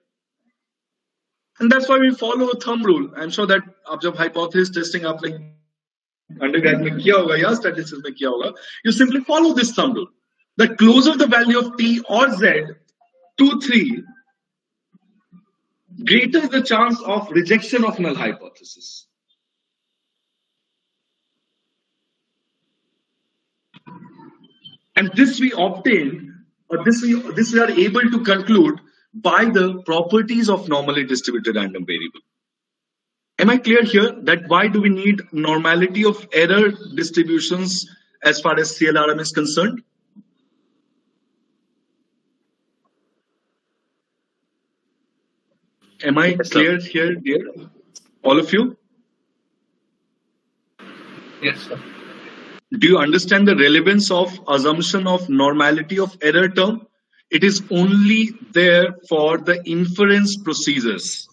And that's why we follow a thumb rule. I'm sure that आप जब hypothesis testing आपने undergrad में किया होगा या statistics में किया होगा, you simply follow this thumb rule. The closer the value of t or z to 3, greater is the chance of rejection of null hypothesis. And this we obtain, or this we are able to conclude by the properties of normally distributed random variable. Am I clear here that why do we need normality of error distributions as far as CLRM is concerned? Am I clear here, dear? All of you? Yes, sir. Do you understand the relevance of assumption of normality of error term? It is only there for the inference procedures.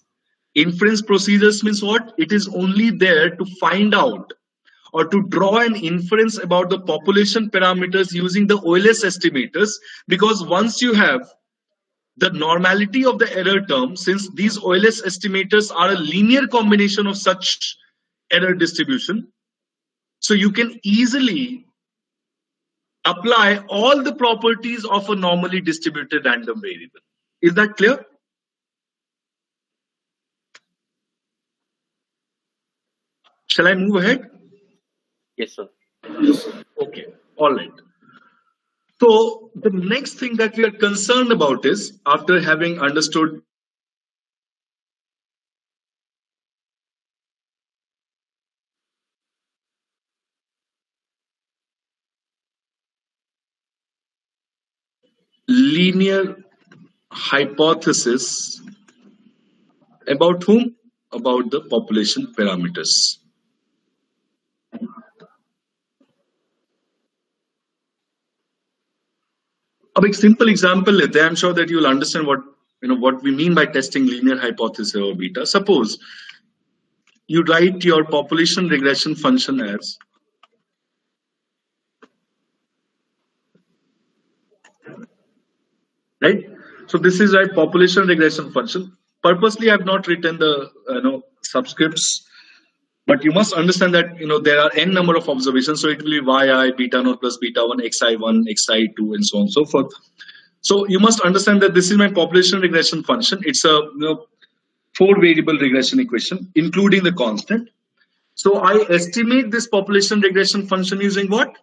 Inference procedures means what? It is only there to find out or to draw an inference about the population parameters using the OLS estimators, because once you have the normality of the error term, since these OLS estimators are a linear combination of such error distribution, so you can easily apply all the properties of a normally distributed random variable. Is that clear? Shall I move ahead? Yes, sir. Okay, all right. So the next thing that we are concerned about is, after having understood linear hypothesis, about whom? About the population parameters. अब एक simple example लेते हैं. I'm sure that you will understand what we mean by testing linear hypothesis or beta. Suppose you write your population regression function as right. So this is a population regression function. Purposely, I have not written the subscripts, but you must understand that there are n number of observations. So it will be yi beta naught plus beta 1 xi1 xi2 and so on and so forth. So you must understand that this is my population regression function. It's a 4-variable regression equation, including the constant. So I estimate this population regression function using what?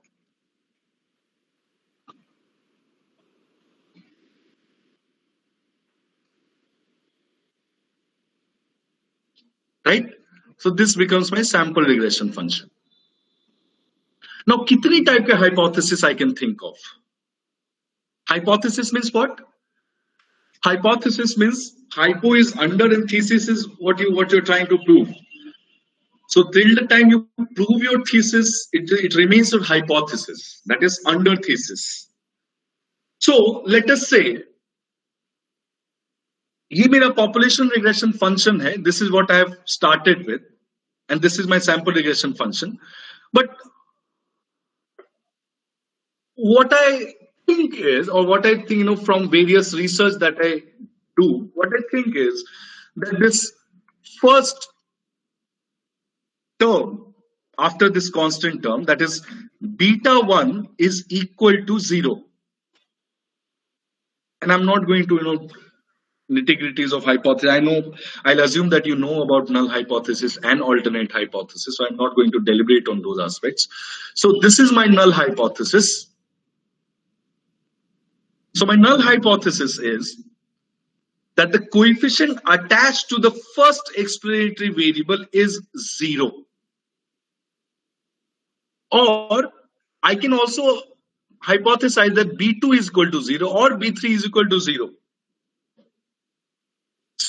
Right? So this becomes my sample regression function. Now, kitni type of hypothesis I can think of? Hypothesis means what? Hypothesis means hypo is under and thesis is what you're trying to prove. So till the time you prove your thesis, it remains a hypothesis. That is under thesis. So let us say, ये मेरा population regression function है. This is what I have started with, and this is my sample regression function. But what I think is, or what I think, from various research that I do, what I think is that this first term after this constant term, that is beta 1, is equal to 0. And I'm not going to, nitty-gritties of hypothesis. I'll assume that you know about null hypothesis and alternate hypothesis, so I'm not going to deliberate on those aspects. So this is my null hypothesis. So my null hypothesis is that the coefficient attached to the first explanatory variable is 0. Or I can also hypothesize that B2 is equal to 0 or B3 is equal to 0.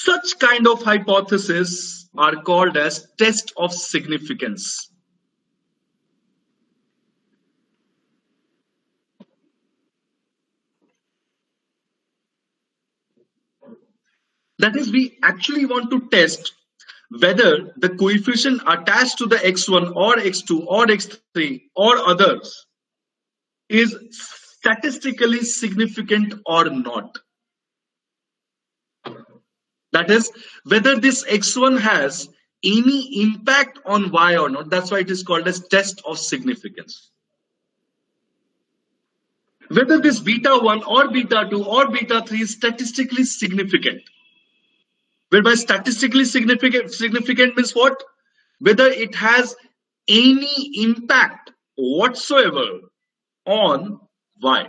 Such kind of hypotheses are called as test of significance. That is, we actually want to test whether the coefficient attached to the x1 or x2 or x3 or others is statistically significant or not. That is, whether this x1 has any impact on y or not. That's why it is called as test of significance. Whether this beta 1 or beta 2 or beta 3 is statistically significant. Whereby statistically significant means what? Whether it has any impact whatsoever on y.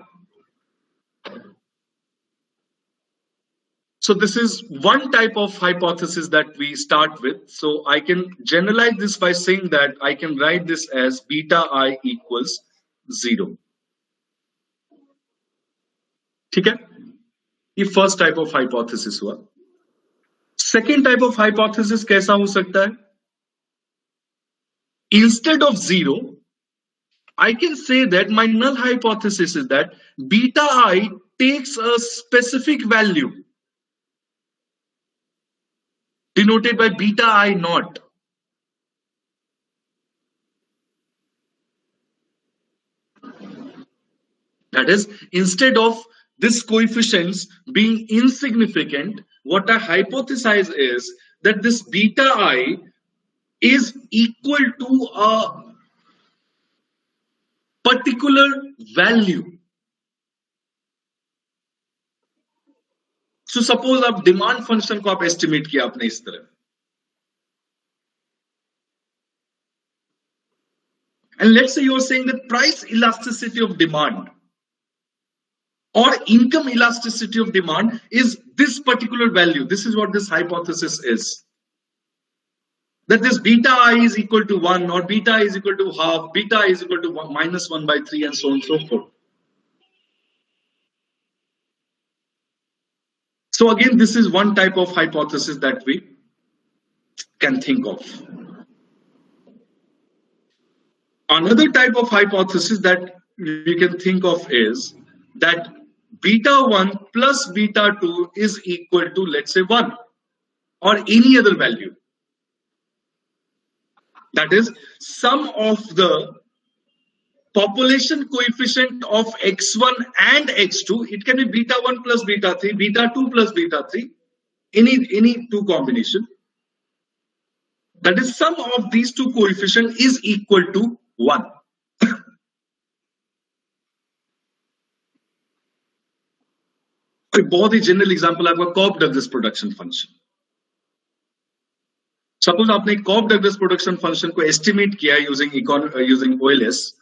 So this is one type of hypothesis that we start with. So I can generalize this by saying that I can write this as beta I equals 0. ठीक है? ये first type of hypothesis हुआ. Second type of hypothesis कैसा हो सकता है? Instead of 0, I can say that my null hypothesis is that beta I takes a specific value denoted by beta I naught. That is, instead of this coefficients being insignificant, what I hypothesize is that this beta I is equal to a particular value. So suppose आप demand function को आप estimate किया आपने इस तरह. And let's say you are saying that price elasticity of demand or income elasticity of demand is this particular value. This is what this hypothesis is. That this beta I is equal to 1 or beta I is equal to half, beta I is equal to minus 1 by 3 and so on and so forth. So again, this is one type of hypothesis that we can think of. Another type of hypothesis that we can think of is that beta 1 plus beta 2 is equal to, let's say, 1 or any other value. That is, sum of the population coefficient of x1 and x2, it can be beta 1 plus beta 3, beta 2 plus beta 3, any two combination. That is, sum of these two coefficients is equal to 1. एक बहुत ही general example आपका Cobb Douglas production function. Suppose आपने Cobb Douglas production function को estimate किया using OLS,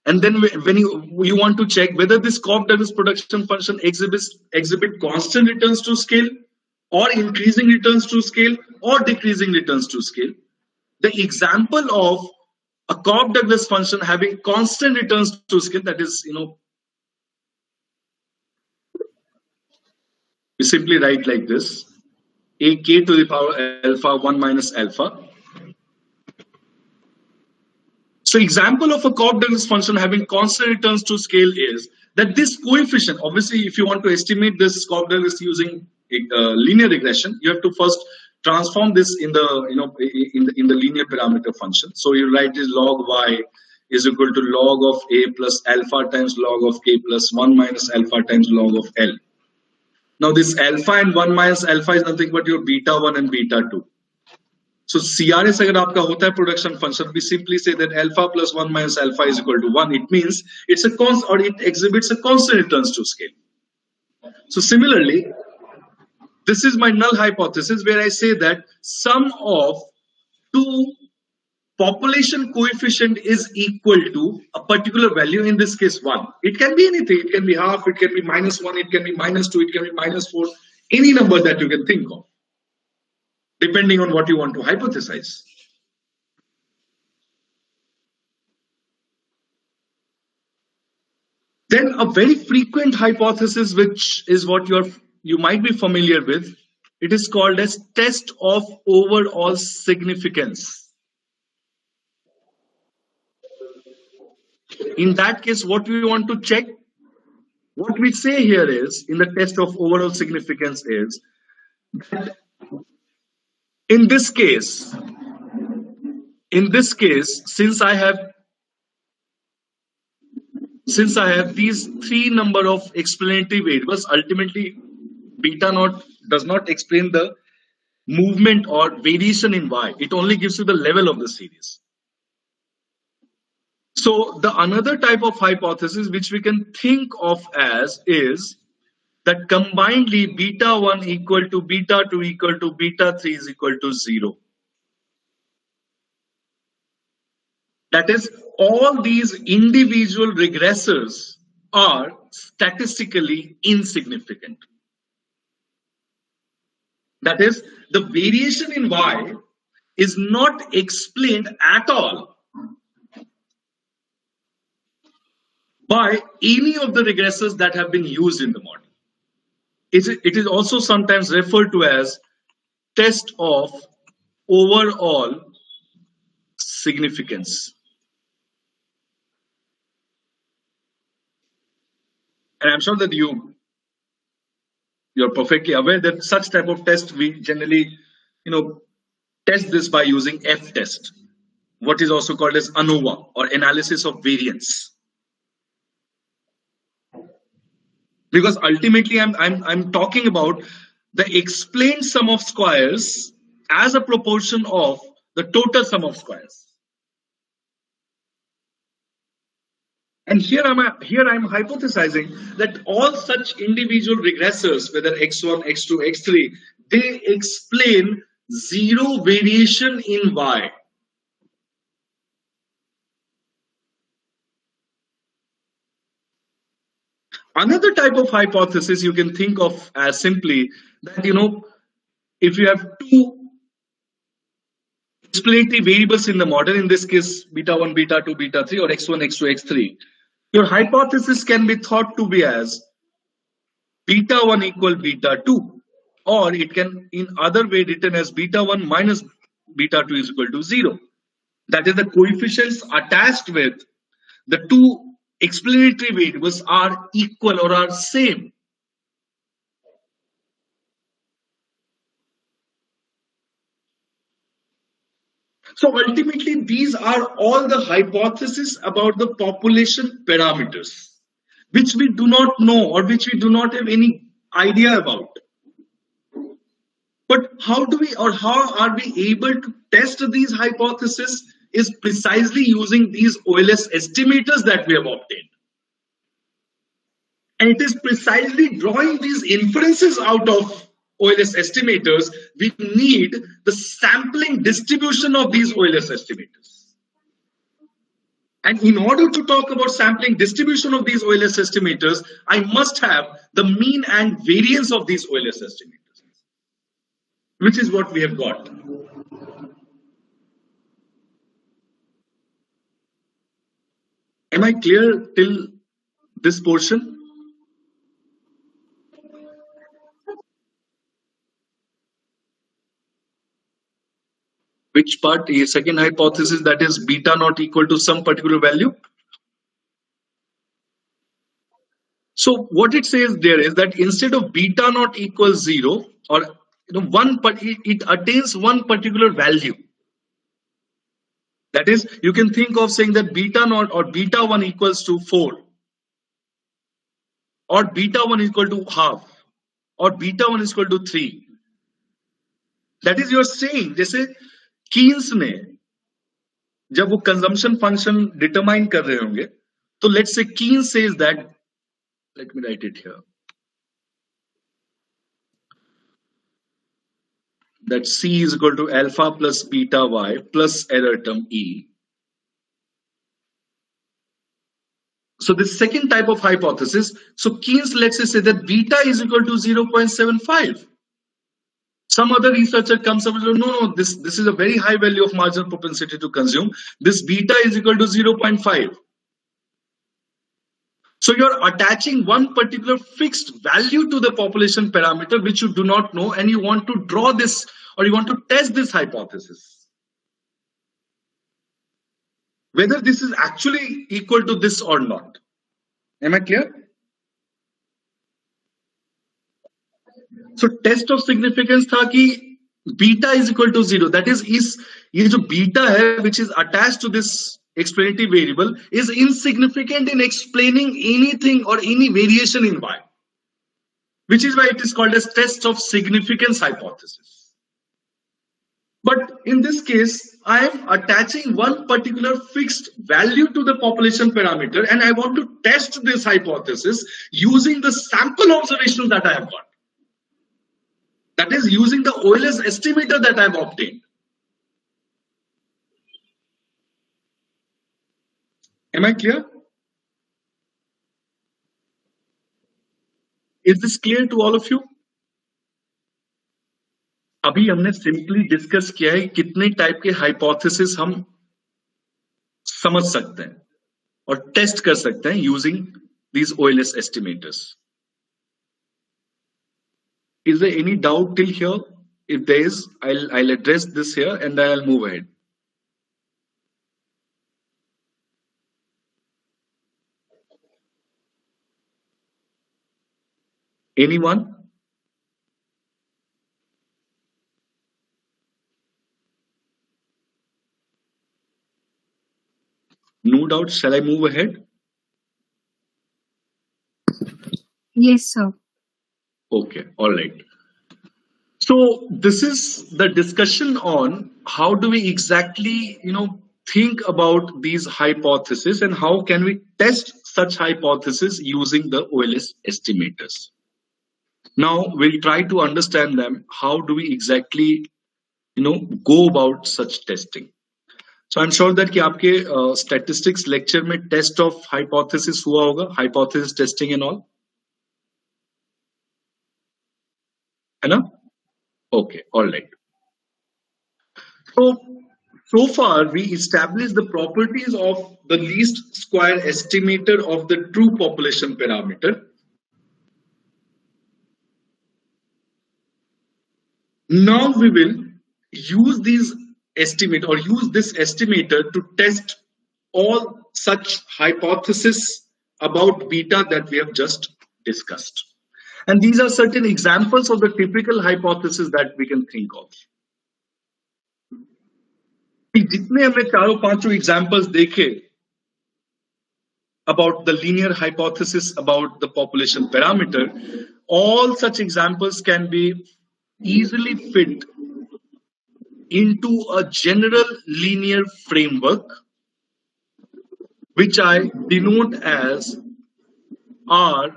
and then when you want to check whether this Cobb Douglas production function exhibit constant returns to scale or increasing returns to scale or decreasing returns to scale. The example of a Cobb Douglas function having constant returns to scale, that is, we simply write like this: a k to the power alpha 1 minus alpha. So example of a Cobb Douglas function having constant returns to scale is that this coefficient, obviously if you want to estimate this Cobb Douglas using linear regression, you have to first transform this in the in the linear parameter function. So you write this log y is equal to log of a plus alpha times log of k plus 1 minus alpha times log of l. Now this alpha and 1 minus alpha is nothing but your beta 1 and beta 2. So CRS अगर आपका होता है production function, we simply say that alpha plus 1 minus alpha is equal to 1. It means it's a constant, or it exhibits a constant returns to scale. So similarly, this is my null hypothesis where I say that sum of two population coefficient is equal to a particular value, in this case 1. It can be anything. It can be half, it can be minus 1, it can be minus 2, it can be minus 4, any number that you can think of, depending on what you want to hypothesize. Then a very frequent hypothesis, which is what you might be familiar with, It is called as test of overall significance. In that case, what we want to check, what we say here is, in the test of overall significance is, that in this case, since I have these three number of explanatory variables, ultimately beta naught does not explain the movement or variation in y. It only gives you the level of the series. So the another type of hypothesis which we can think of as is that combinedly beta 1 equal to beta 2 equal to beta 3 is equal to 0. That is, all these individual regressors are statistically insignificant. That is, the variation in y is not explained at all by any of the regressors that have been used in the model. It is also sometimes referred to as test of overall significance. And I'm sure that you're perfectly aware that such type of test, we generally, test this by using F-test, what is also called as ANOVA, or analysis of variance. Because ultimately I'm talking about the explained sum of squares as a proportion of the total sum of squares. And here I'm hypothesizing that all such individual regressors, whether x1, x2, x3, they explain zero variation in y. Another type of hypothesis you can think of as simply that, if you have two explanatory variables in the model, in this case beta 1, beta 2, beta 3, or x1, x2, x3, your hypothesis can be thought to be as beta 1 equal beta 2, or it can in other way written as beta 1 minus beta 2 is equal to 0. That is, the coefficients attached with the two explanatory variables are equal or are same. So ultimately, these are all the hypotheses about the population parameters, which we do not know or which we do not have any idea about. But how are we able to test these hypotheses is precisely using these OLS estimators that we have obtained. And it is precisely drawing these inferences out of OLS estimators we need the sampling distribution of these OLS estimators. And in order to talk about sampling distribution of these OLS estimators, I must have the mean and variance of these OLS estimators, which is what we have got. Am I clear till this portion? Which part? The second hypothesis, that is beta not equal to some particular value. So what it says there is that instead of beta not equals 0, or it attains one particular value. That is, you can think of saying that beta naught or beta 1 equals to 4, or beta 1 equal to half, or beta 1 is equal to 3. That is, you are saying, जैसे Keynes ने जब वो consumption function determine कर रहे होंगे, तो let's say Keynes says that, let me right it here, that C is equal to alpha plus beta y plus error term E. So this second type of hypothesis, so Keynes, let's say that beta is equal to 0.75. Some other researcher comes up and says, no, this is a very high value of marginal propensity to consume. This beta is equal to 0.5. So you're attaching one particular fixed value to the population parameter which you do not know, and you want to draw this, or you want to test this hypothesis, whether this is actually equal to this or not. Am I clear? So test of significance था कि beta is equal to 0. That is ये जो beta है which is attached to this explanatory variable is insignificant in explaining anything or any variation in y, which is why it is called as test of significance hypothesis. But in this case, I am attaching one particular fixed value to the population parameter, and I want to test this hypothesis using the sample observations that I have got. That is using the OLS estimator that I have obtained. Am I clear? Is this clear to all of you? अभी हमने simply discuss किया है कितने type के hypothesis हम समझ सकते हैं और टेस्ट कर सकते हैं using these OLS estimators. Is there any doubt till here? If there is, I'll address this here and then I'll move ahead. Anyone? No doubt. Shall I move ahead? Yes, sir. Okay, all right. So this is the discussion on how do we exactly, think about these hypotheses and how can we test such hypotheses using the OLS estimators. Now we'll try to understand them. How do we exactly, go about such testing? So I'm sure that कि आपके statistics lecture में test of hypothesis हुआ होगा, hypothesis testing and all. है ना? Okay, all right. So far we established the properties of the least square estimator of the true population parameter. Now we will use these estimate or use this estimator to test all such hypotheses about beta that we have just discussed. And these are certain examples of the typical hypotheses that we can think of. जितने हमने चारों पांचों examples देखे about the linear hypothesis about the population parameter, all such examples can be easily fit into a general linear framework, which I denote as R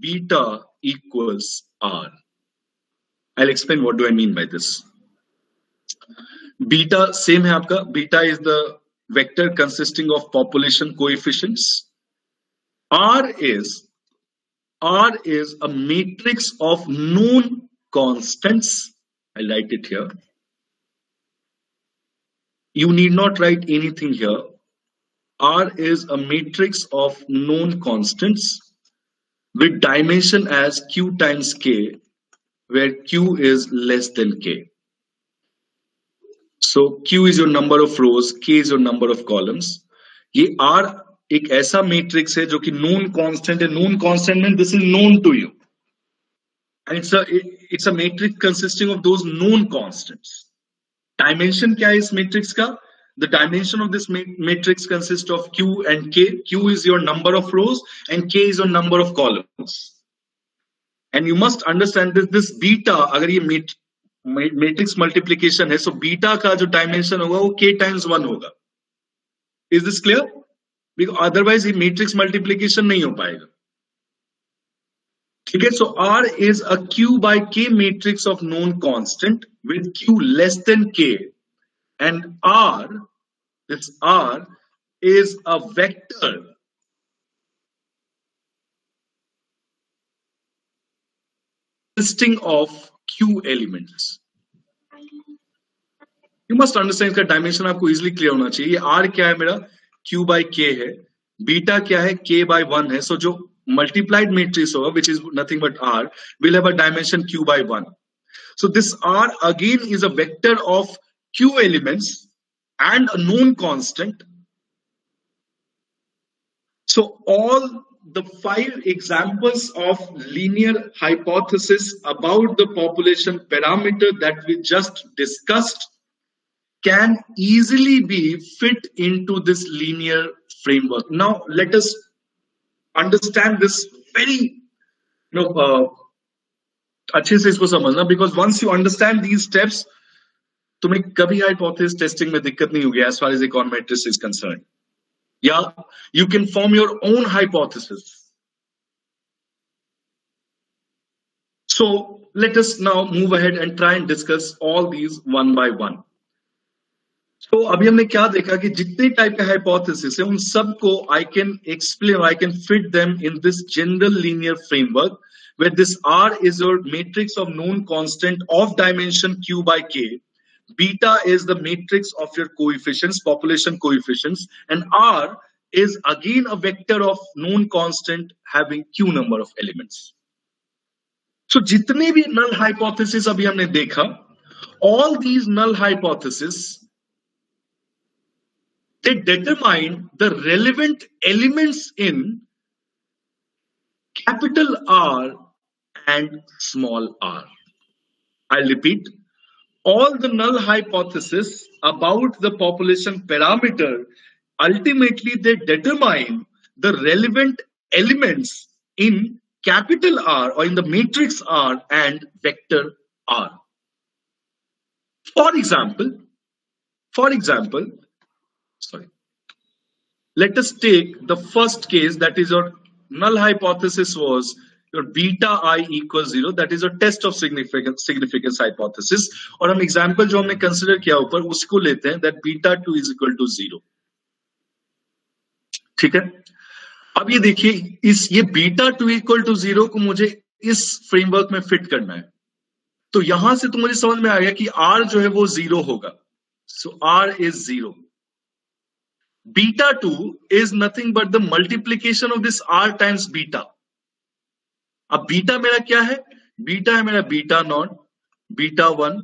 beta equals R. I'll explain what do I mean by this. Beta same है आपका. Beta is the vector consisting of population coefficients. R is a matrix of known constants. I'll write it here. You need not write anything here. R is a matrix of known constants with dimension as q times k, where q is less than k. So q is your number of rows, k is your number of columns. ये R एक ऐसा matrix है जो कि known constant है. Known constant means this is known to you, and it's a matrix consisting of those known constants. Dimension क्या है इस matrix का? The dimension of this matrix consists of q and k. Q is your number of rows and k is your number of columns. And you must understand this beta, अगर ये matrix multiplication है, so beta का जो dimension होगा वो k times 1 होगा. Is this clear? Because otherwise ये matrix multiplication नहीं हो पाएगा. ठीक है, so R is a q by k matrix of known constant with q less than k, and this R is a vector consisting of q elements. You must understand इसका dimension आपको easily clear होना चाहिए. R क्या है मेरा? q by k है. Beta क्या है? K by 1 है. So जो multiplied matrix over, which is nothing but R, will have a dimension Q by 1. So this R again is a vector of Q elements and a known constant. So all the 5 examples of linear hypothesis about the population parameter that we just discussed can easily be fit into this linear framework. Now let us understand this very अच्छे से इसको समझना, because once you understand these steps, तुम्हें कभी hypothesis testing में दिक्कत नहीं होगी as far as econometrics is concerned. Yeah, you can form your own hypothesis. So let us now move ahead and try and discuss all these one by one. So अभी हमने क्या देखा कि जितने टाइप के hypothesis है उन सबको I can explain, I can fit them in this general linear framework where this R is your matrix of known constant of dimension Q by K. Beta is the matrix of your coefficients, population coefficients, and R is again a vector of known constant having Q number of elements. So जितने भी null hypothesis अभी हमने देखा, all these null hypotheses, they determine the relevant elements in capital R and small r. I'll repeat. All the null hypotheses about the population parameter, ultimately they determine the relevant elements in capital R or in the matrix R and vector R. For example, let us take the first case, that is your null hypothesis was your beta I equals 0, that is a test of significance hypothesis. और हम example जो हमने consider किया ऊपर उसको लेते हैं, that beta 2 is equal to 0. ठीक है? अब ये देखिए ये beta 2 equal to 0 को मुझे इस framework में fit करना है. तो यहां से तो मुझे समझ में आ गया कि R जो है वो 0 होगा. So R is 0. Beta 2 is nothing but the multiplication of this R times beta. अब बीटा मेरा क्या है? बीटा है मेरा बीटा नॉट, बीटा 1,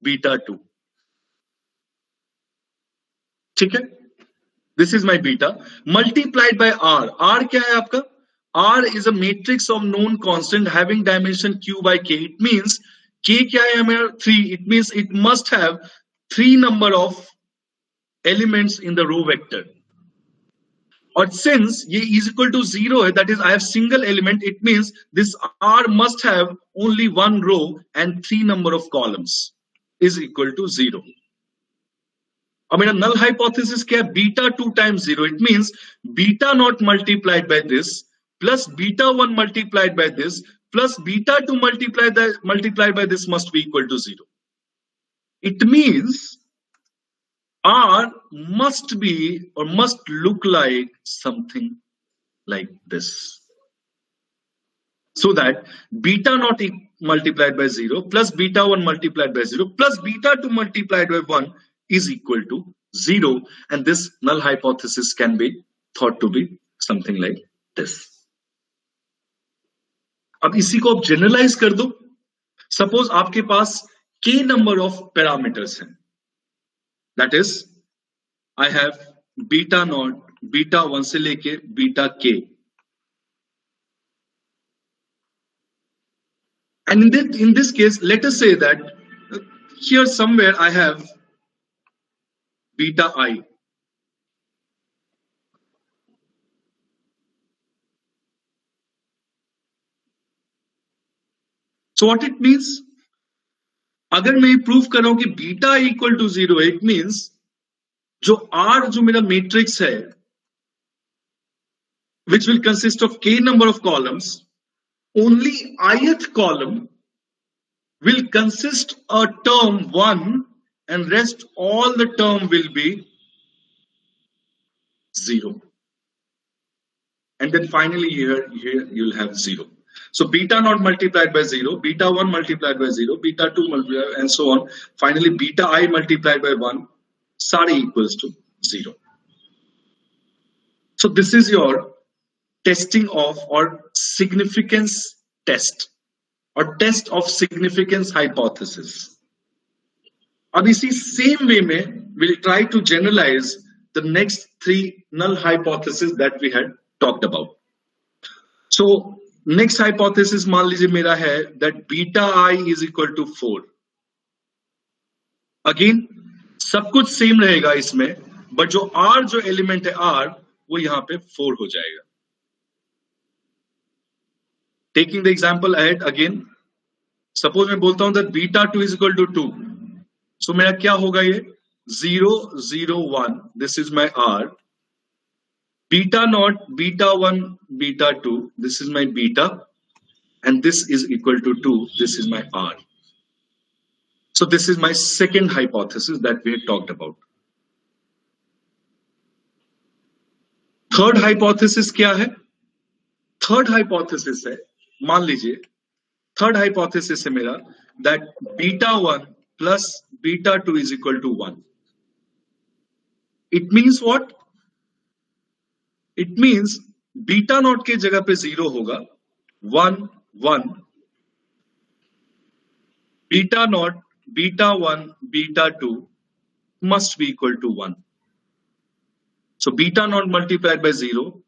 बीटा 2. ठीक है? This is my beta multiplied by R. R क्या है आपका? R is a matrix of known constant having dimension Q by K. It means K क्या है हमारा? 3. It means it must have 3 number of elements in the row vector. और since ये is equal to 0 है, that is I have single element, it means this R must have only 1 row and 3 number of columns is equal to 0. अब मेरा null hypothesis क्या है? Beta 2 times 0. It means beta naught multiplied by this plus beta 1 multiplied by this plus beta 2 multiplied by this must be equal to 0. It means R must be or must look like something like this. So that beta naught multiplied by 0 plus beta 1 multiplied by 0 plus beta 2 multiplied by 1 is equal to 0. And this null hypothesis can be thought to be something like this. अब इसी को आप generalize कर दो. Suppose आपके पास k number of parameters हैं. That is, I have beta naught, beta 1 से लेके beta k. And in this case, let us say that here somewhere I have beta I. So what it means? अगर मैं prove कर रहा हूं कि beta equal to 0 है, it means जो R जो मेरा मैट्रिक्स है which will consist of k number of columns, only ith column will consist a term 1 and rest all the term will be 0. And then finally here you'll have 0. So beta naught multiplied by 0, beta 1 multiplied by 0, beta 2 multiplied and so on. Finally beta I multiplied by 1, sari equals to 0. So this is your testing of or significance test or test of significance hypothesis. अब इसी same way में we'll try to generalize the next three null hypotheses that we had talked about. So next hypothesis मान लीजिए मेरा है that beta I is equal to 4. Again सब कुछ same रहेगा इसमें, बट जो R जो एलिमेंट है R वो यहाँ पे 4 हो जाएगा. Taking the example ahead again, suppose मैं बोलता हूं that beta 2 is equal to 2. So मेरा क्या होगा ये 0 0 1, this is my R. Beta naught, beta 1, beta 2, this is my beta, and this is equal to 2, this is my R. So this is my second hypothesis that we had talked about. Third hypothesis क्या है? Third hypothesis है, मान लीजिए third hypothesis है मेरा that beta 1 plus beta 2 is equal to 1. It means what? It means beta naught के जगह पे 0 होगा, 1 1, beta naught, beta 1, beta 2 must be equal to 1. So beta naught multiplied by 0,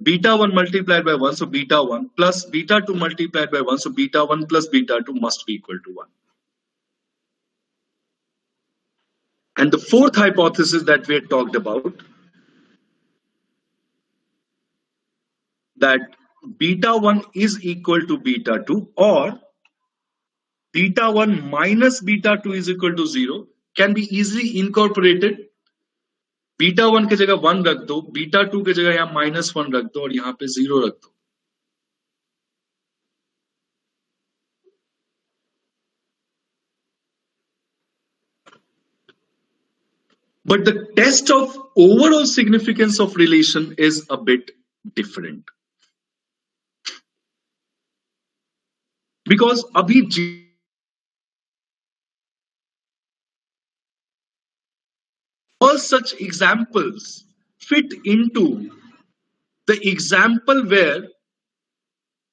beta 1 multiplied by 1, so beta 1, plus beta 2 multiplied by 1, so beta 1 plus beta 2 must be equal to 1. And the fourth hypothesis that we had talked about, that beta 1 is equal to beta 2 or beta 1 minus beta 2 is equal to 0 can be easily incorporated. Beta 1 की जगह 1 रख दो, beta 2 की जगह यहाँ -1 रख दो और यहाँ पे 0 रख दो. But the test of overall significance of relation is a bit different. Because अभी all such examples fit into the example where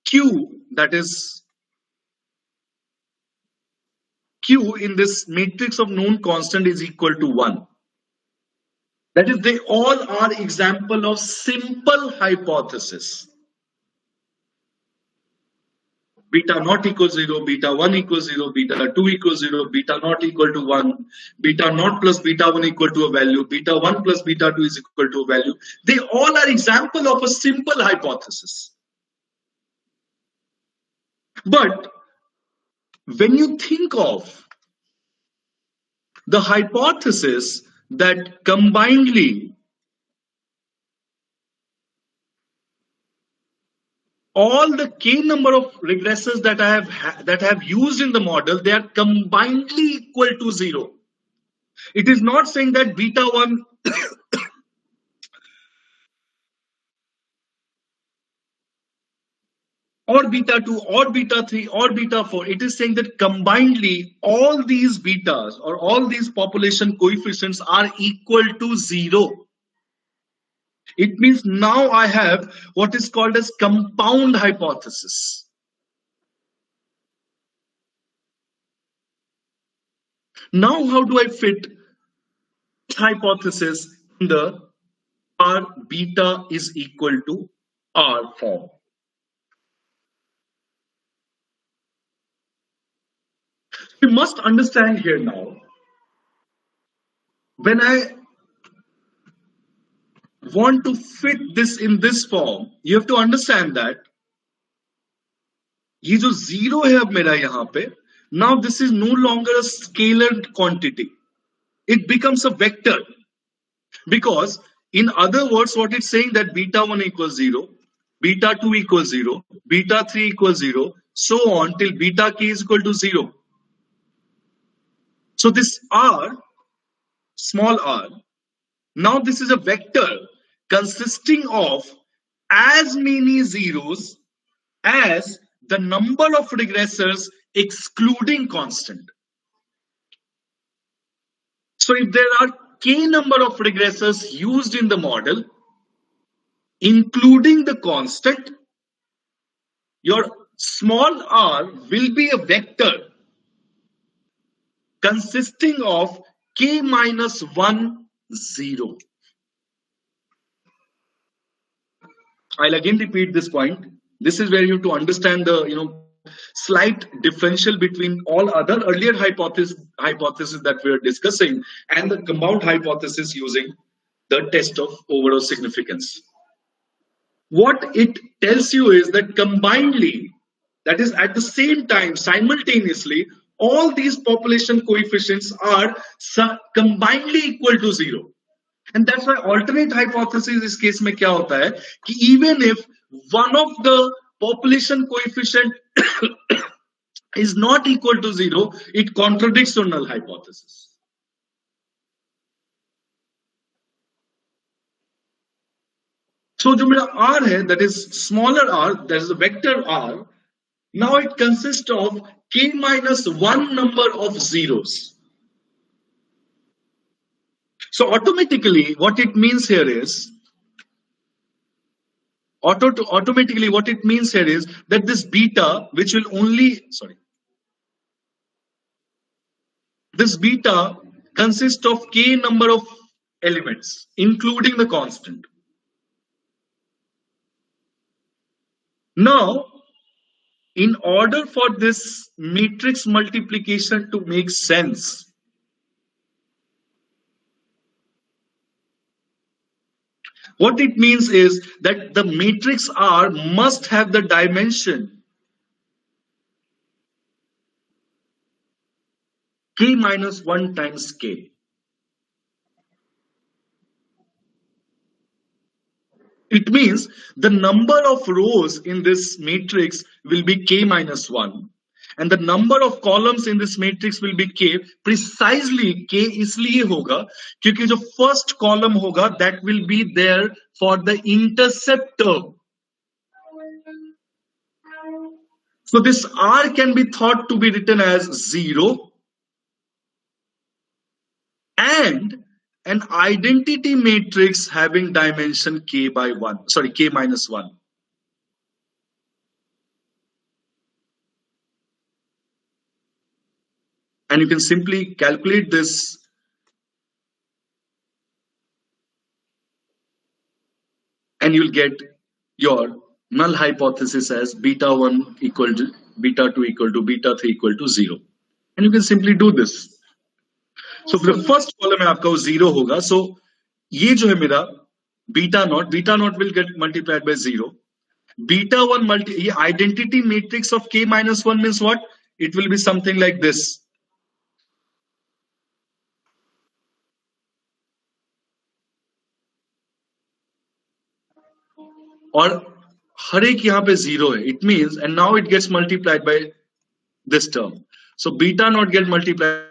Q, that is Q in this matrix of known constant is equal to 1. That is, they all are example of simple hypothesis. Beta not equals 0, beta 1 equals 0, beta 2 equals 0, beta not equal to 1, beta not plus beta 1 equal to a value, beta 1 plus beta 2 is equal to a value. They all are example of a simple hypothesis. But when you think of the hypothesis that combinedly all the k number of regressors that I have used in the model, they are combinedly equal to 0. It is not saying that beta 1 or beta 2 or beta 3 or beta 4. It is saying that combinedly all these betas or all these population coefficients are equal to 0. It means now I have what is called as compound hypothesis. Now how do I fit hypothesis in the R beta is equal to R form? You must understand here now, when I want to fit this in this form, you have to understand that ये जो 0 है अब मेरा यहाँ पे, now this is no longer a scalar quantity. It becomes a vector. Because in other words, what it's saying that beta 1 equals 0, beta 2 equals 0, beta 3 equals 0, so on till beta k is equal to 0. So this R, small r, now this is a vector consisting of as many zeros as the number of regressors excluding constant. So if there are k number of regressors used in the model, including the constant, your small r will be a vector consisting of k minus 1, 0. I'll again repeat this point. This is where you have to understand the slight differential between all other earlier hypotheses that we are discussing and the compound hypothesis using the test of overall significance. What it tells you is that combinedly, that is at the same time, simultaneously, all these population coefficients are combinedly equal to 0. And that's why alternate hypothesis इस case में क्या होता है कि even if one of the population coefficient is not equal to 0, it contradicts the null hypothesis. So जो मेरा r है, that is smaller r, that is a vector r, now it consists of k minus 1 number of zeros. So automatically what it means here is that this beta, which will only, this beta consists of k number of elements, including the constant. Now, in order for this matrix multiplication to make sense, what it means is that the matrix R must have the dimension k minus 1 times k. It means the number of rows in this matrix will be k minus 1 and the number of columns in this matrix will be k. Precisely k इसलिए होगा क्योंकि जो first column होगा that will be there for the intercept term. So this R can be thought to be written as 0 and an identity matrix having dimension k minus 1. And you can simply calculate this and you'll get your null hypothesis as beta 1 equal to beta 2 equal to beta 3 equal to 0. And you can simply do this. So the first column में आपका 0 होगा. So ये जो है मेरा beta naught will get multiplied by 0. Beta 1 ये identity matrix of k minus 1 means what? It will be something like this. और हर एक यहाँ पे 0 है. It means, and now it gets multiplied by this term. So beta naught get multiplied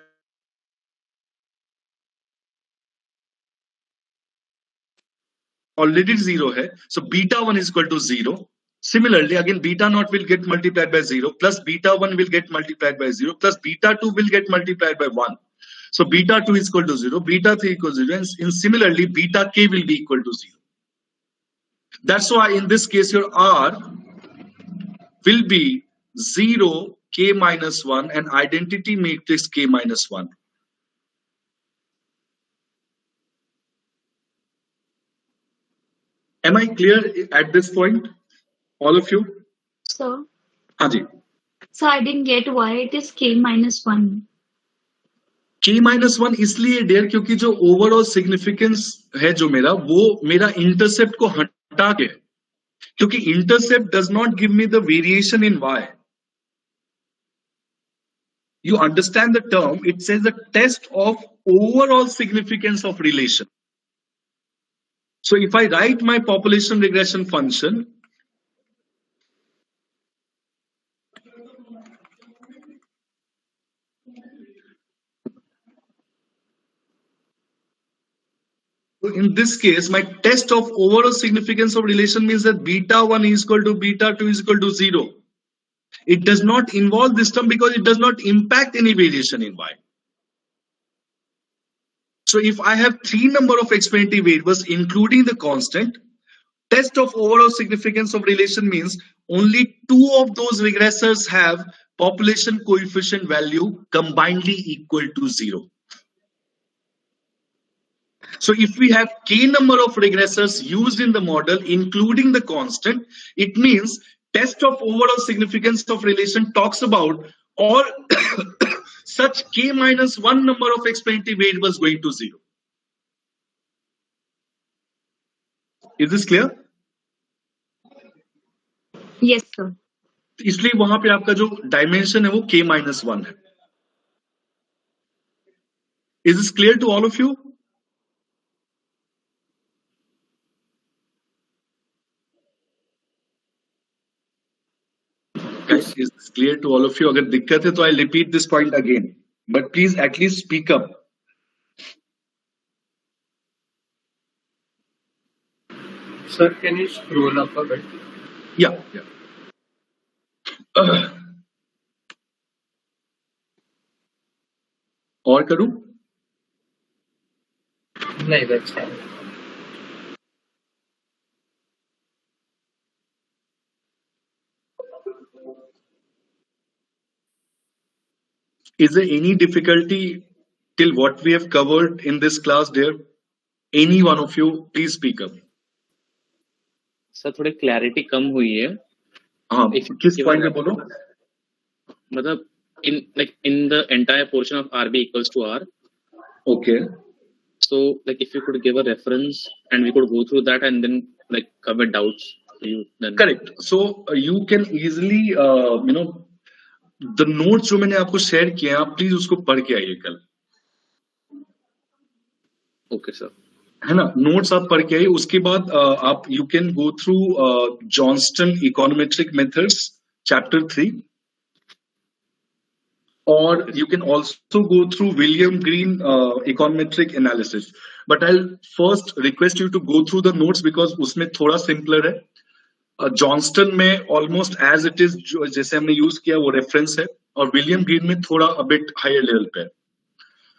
already 0 hai, so beta 1 is equal to 0. Similarly, again beta naught will get multiplied by 0 plus beta 1 will get multiplied by 0 plus beta 2 will get multiplied by 1. So beta 2 is equal to 0, beta 3 equals 0, and similarly beta k will be equal to 0. That's why in this case your R will be 0, k minus 1 and identity matrix k minus 1. Am I clear at this point, all of you? Sir, Haji. so I didn't get why it is k minus 1. k minus 1 इसलिए dear क्योंकि जो overall significance है जो मेरा वो मेरा intercept को हटा के क्योंकि intercept does not give me the variation in y. You understand the term, it says the test of overall significance of relation. So if I write my population regression function, so in this case, my test of overall significance of relation means that beta 1 is equal to beta 2 is equal to 0. It does not involve this term because it does not impact any variation in y. So if I have 3 number of experimental variables including the constant, Test of overall significance of relation means only two of those regressors have population coefficient value combinedly equal to 0. So if we have k number of regressors used in the model, including the constant, it means test of overall significance of relation talks about all such k minus 1 number of explanatory variables going to 0. Is this clear? Yes, sir. इसलिए वहां पे आपका जो dimension है वो k minus 1 है. Is this clear to all of you? Guys, is this clear to all of you? अगर दिक्कत है तो I'll repeat this point again, but please at least speak up. Sir, can you scroll up a bit? Yeah. और करूं? No, that's fine. Is there any difficulty till what we have covered in this class, dear? Any one of you, please speak up. Sir थोड़ी clarity कम हुई है. हाँ, किस point में बोलो? मतलब in the entire portion of RB equals to R. Okay. So like if you could give a reference and we could go through that and then like cover doubts for you then. Correct. So you can easily the notes जो मैंने आपको share किए आप please उसको पढ़ के आइए कल. Okay sir. है ना, नोट्स आप पढ़ के आइए. उसके बाद आप you can go through Johnston econometric methods chapter 3, or you can also go through William Green econometric analysis. But I'll first request you to go through the notes because उसमें थोड़ा simpler है. जॉन्स्टन में almost as it is जैसे हमने use किया वो reference है, और विलियम ग्रीन में थोड़ा a bit higher level पे.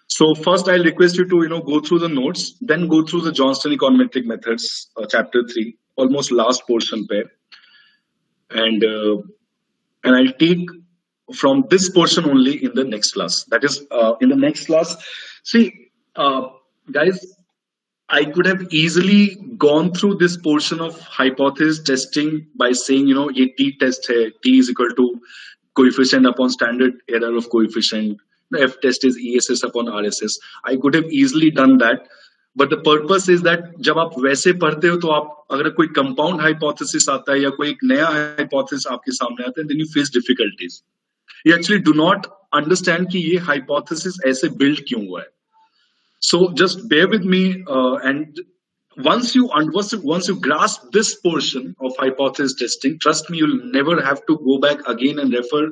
So first I'll request you to go through the notes, then go through the Johnston econometric methods chapter 3, almost last portion पे, and I'll take from this portion only in the next class. That is in the next class. See, guys, I could have easily gone through this portion of hypothesis testing by saying, ये t test है, t is equal to coefficient upon standard error of coefficient. The F test is ESS upon RSS. I could have easily done that. But the purpose is that जब आप वैसे पढ़ते हो तो आप अगर कोई compound hypothesis आता है या कोई एक नया hypothesis आपके सामने आता है, then you face difficulties. You actually do not understand कि ये hypothesis ऐसे build क्यों हुआ है. So just bear with me and once you grasp this portion of hypothesis testing, trust me, you'll never have to go back again and refer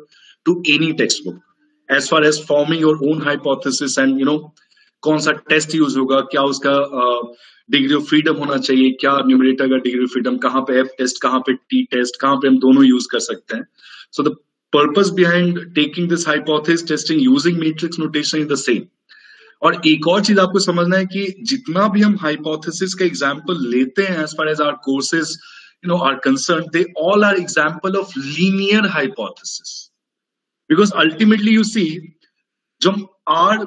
to any textbook as far as forming your own hypothesis and कौन सा test use होगा, क्या उसका degree of freedom होना चाहिए, क्या numerator का degree of freedom, कहाँ पे एफ टेस्ट, कहाँ पे टी टेस्ट, कहाँ पे हम दोनों यूज कर सकते हैं. So the purpose behind taking this hypothesis testing using matrix notation is the same. और एक और चीज आपको समझना है कि जितना भी हम हाइपोथेसिस का एग्जाम्पल लेते हैं as far as our courses are concern, they all are example of linear hypothesis. Because ultimately you see जब are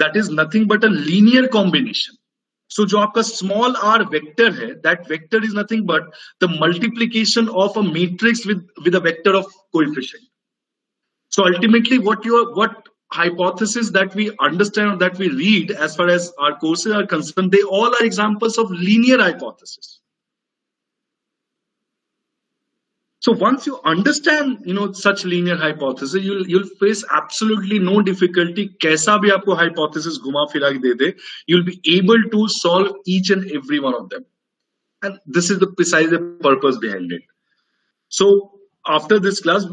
that is nothing but a linear combination. So जो आपका small r vector है, that vector is nothing but the multiplication of a matrix with a vector of coefficient. So ultimately what hypothesis that we understand or that we read as far as our courses are concerned, they all are examples of linear hypothesis. So once you understand, such linear hypothesis, you'll face absolutely no difficulty. कैसा भी आपको hypothesis घुमा फिरा के दे दे, you'll be able to solve each and every one of them. And this is the precise purpose behind it. So after this class,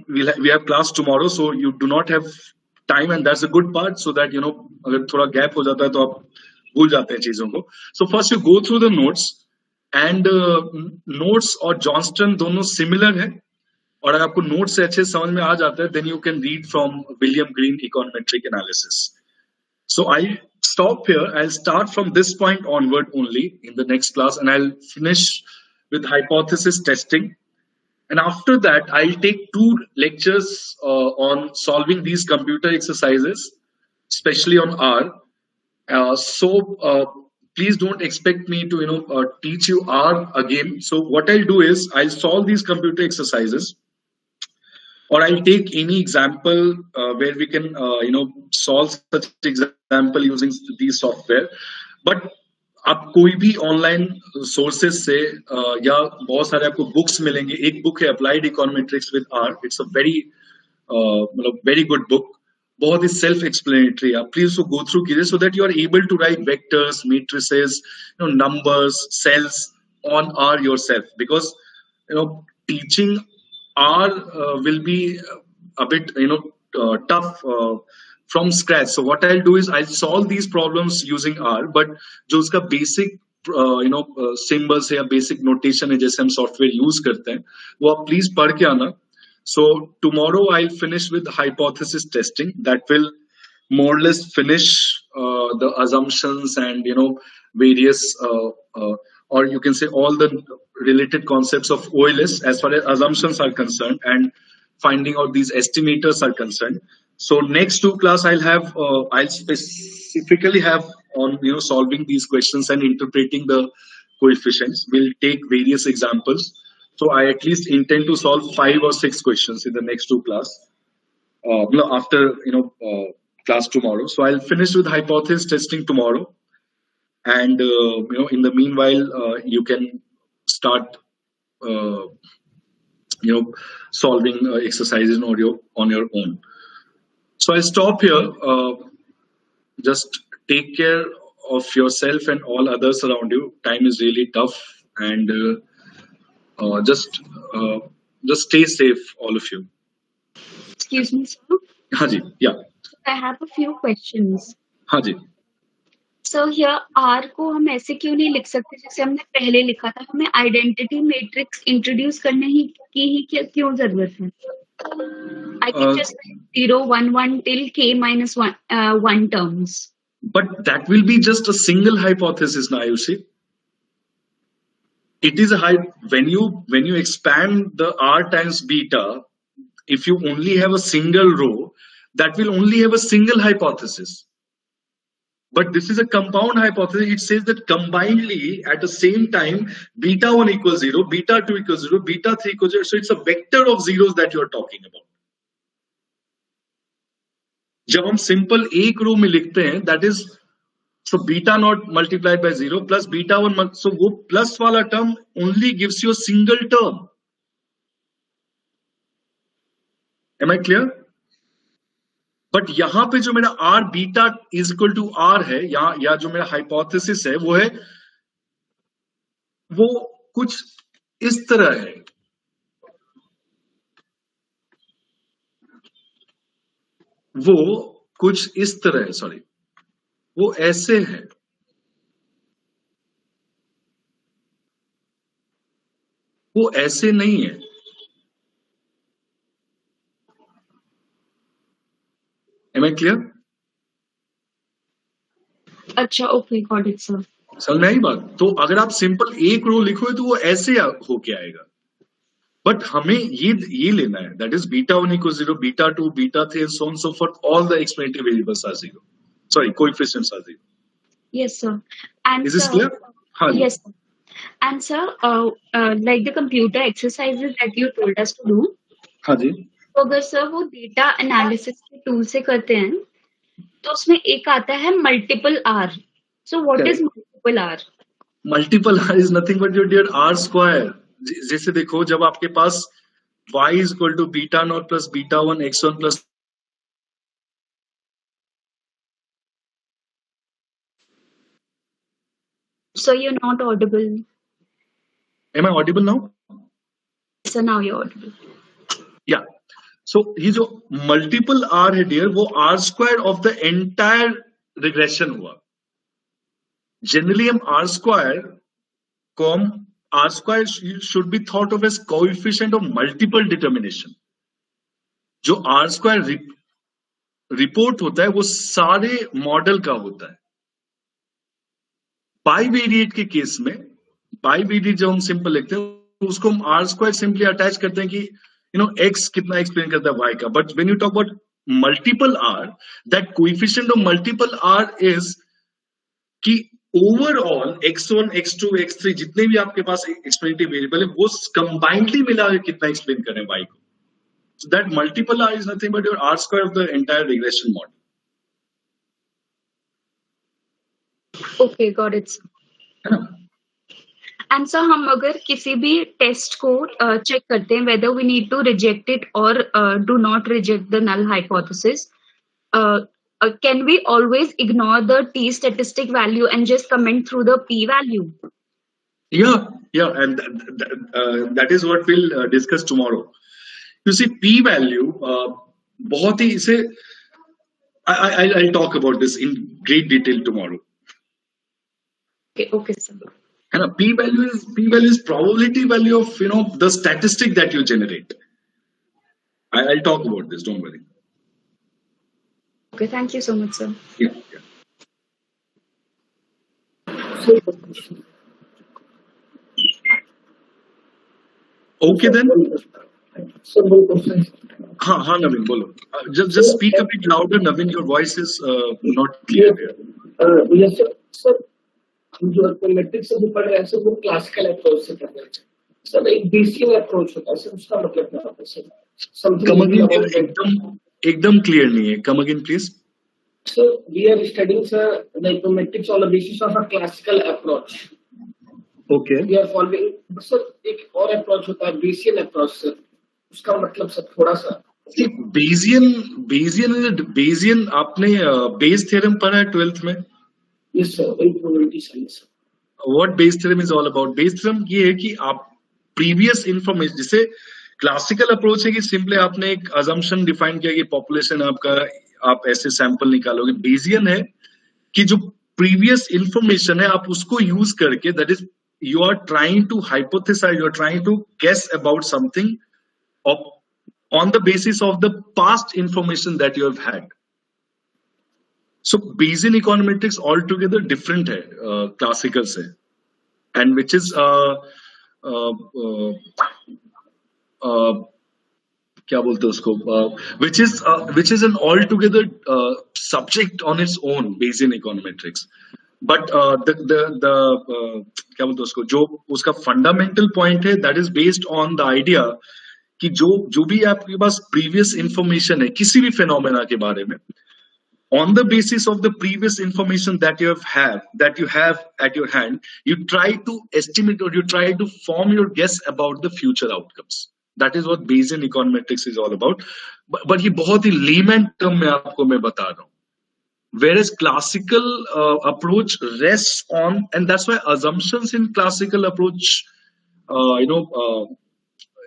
we have class tomorrow, so you do not have time, and that's a good part. So that अगर थोड़ा gap हो जाता है तो आप भूल जाते हैं चीजों को. So first you go through the notes. And notes और जॉन्स्टन दोनों सिमिलर है, और अगर आपको नोट्स से अच्छे समझ में आ जाता है, then you can read from William Greene econometric analysis. So I stop here. I'll start from this point onward only in the next class, and I'll finish with hypothesis testing. And after that, I'll take 2 lectures on solving these computer exercises, especially on R. Please don't expect me to teach you R again. So what I'll do is I'll solve these computer exercises, or I'll take any example where we can solve such example using these software. But आप कोई भी online sources से या बहुत सारे आपको books मिलेंगे. एक बुक है applied econometrics with R. It's a very good book. बहुत ही सेल्फ एक्सप्लेनेटरी. आप प्लीज उसको गो थ्रू कीजिए so that you are able to write vectors, matrices, numbers, cells on R yourself, because teaching R will be a bit tough from scratch. So what I'll do is I'll solve these problems using R, but जो उसका basic symbols है या basic notation है जैसे हम software use करते हैं वो आप please पढ़ के आना. So tomorrow I'll finish with hypothesis testing. That will more or less finish the assumptions and various or you can say all the related concepts of OLS as far as assumptions are concerned and finding out these estimators are concerned. So next 2 class I'll specifically have on solving these questions and interpreting the coefficients. We'll take various examples. So I at least intend to solve 5 or 6 questions in the next 2 class. After class tomorrow. So I'll finish with hypothesis testing tomorrow. And in the meanwhile you can start solving exercises on your own. So I'll stop here. Just take care of yourself and all others around you. Time is really tough, and just stay safe, all of you. Excuse me, sir. Haji, yeah. I have a few questions. Haji. So here R को हम ऐसे क्यों नहीं लिख सकते जैसे हमने पहले लिखा था? हमें आइडेंटिटी मैट्रिक्स इंट्रोड्यूस करने की क्यों जरूरत है? I can just 0, 1, 1 till k minus 1 terms. But that will be just a single hypothesis now, you see. It is when you expand the R times beta, if you only have a single row, that will only have a single hypothesis. But this is a compound hypothesis. It says that combinedly at the same time, beta 1 equals 0, beta 2 equals 0, beta 3 equals 0. So it's a vector of zeros that you're talking about. जब हम simple एक रो में लिखते हैं, that is, so beta naught multiplied by 0 plus beta 1, so वो plus वाला term only gives you a single term. Am I clear? But यहां पे जो मेरा R beta is equal to R है या जो मेरा हाइपोथेसिस है वो कुछ इस तरह है. वो कुछ इस तरह है, सॉरी, वो ऐसे है. वो ऐसे नहीं है. Am I clear? अच्छा, ओके, गॉट इट सर. समझ में आई बात? तो अगर आप सिंपल एक रो लिखोगे तो वो ऐसे होके आएगा. बट हमें ये लेना है, that is beta 1 equals 0, beta 2, beta 3 and so on so forth. All the explanatory variables are 0. Sorry, coefficients are 0. Yes, sir. And is this clear? Yes, sir. And sir, like the computer exercises that you told us to do. हाँ जी. तो अगर sir वो data analysis के tool से करते हैं तो उसमें एक आता है multiple R. So what is multiple R? Multiple R is nothing but your dear R square. जैसे देखो, जब आपके पास y is equal to beta naught plus beta 1 x1 plus, So you're not audible. am I audible now? So now you're audible. Yeah. So ये जो multiple R है dear, वो R square of the entire regression हुआ. Generally हम R square should be thought of as coefficient of multiple determination. जो R square report होता है वो सारे मॉडल का होता है. बाईवेरिएट के केस में बाईवेरिएट जब हम सिंपल लिखते हैं उसको हम आर स्क्वायर सिंपली अटैच करते हैं कि एक्स कितना एक्सप्लेन करता है वाई का. But when you talk about multiple R, that coefficient of multiple R is कि ओवरऑल x1 x2 x3 जितने भी आपके पास एक्सप्लेनेटरी वेरिएबल है वो कंबाइंडली मिला के कितना एक्सप्लेन करें y को. So that multiple r is nothing but your r square of the entire regression model. Okay, got it. है ना? And so हम अगर किसी भी टेस्ट को चेक करते हैं whether we need to reject it or do not reject the null hypothesis, can we always ignore the t statistic value and just comment through the p value? Yeah, and that is what we'll discuss tomorrow. You see, p value बहुत ही इसे I'll talk about this in great detail tomorrow. Okay, sir. And p value is probability value of the statistic that you generate. I'll talk about this. Don't worry. Okay, thank you so much, sir. Yeah. Okay then. Simple question. हाँ Naveen, बोलो. Just speak a bit louder, Naveen. Your voice is not clear here. Yes, sir. हम जो econometrics से पढ़ रहे हैं sir वो classical approach से पढ़ रहे हैं सर. एक बेसिक अप्रोच होता है सर, उसका मतलब क्या होता है सर? Come again, एकदम क्लियर नहीं है. Come again, please. So we are studying sir the econometrics on the basis of a classical approach. Okay. We are following sir एक और अप्रोच होता है Bayesian अप्रोच सर, उसका मतलब सर थोड़ा सा Bayesian आपने Bayes theorem पढ़ा है 12th में? Yes sir, probability science. What Bayes theorem is all about? Bayes theorem ये है कि आप previous information, जिसे क्लासिकल अप्रोच है कि सिंपली आपने एक assumption डिफाइन किया कि पॉपुलेशन आपका आप ऐसे सैंपल निकालोगे. Bayesian है कि जो previous information है आप उसको यूज करके, that is you are trying to hypothesize, you are trying to guess about something on the basis of the past information that you have had. So Bayesian econometrics altogether different है classical से, and which is क्या बोलते हैं उसको, which is an altogether subject on its own, Bayesian econometrics. But the क्या बोलते हैं उसको, जो उसका fundamental point है, that is based on the idea कि जो भी आपके पास previous information है किसी भी phenomena के बारे में, on the basis of the previous information that you have at your hand, you try to estimate or you try to form your guess about the future outcomes. That is what Bayesian econometrics is all about. But ये बहुत ही layman term में आपको मैं बता रहा हूँ. Whereas classical approach rests on, and that's why assumptions in classical approach,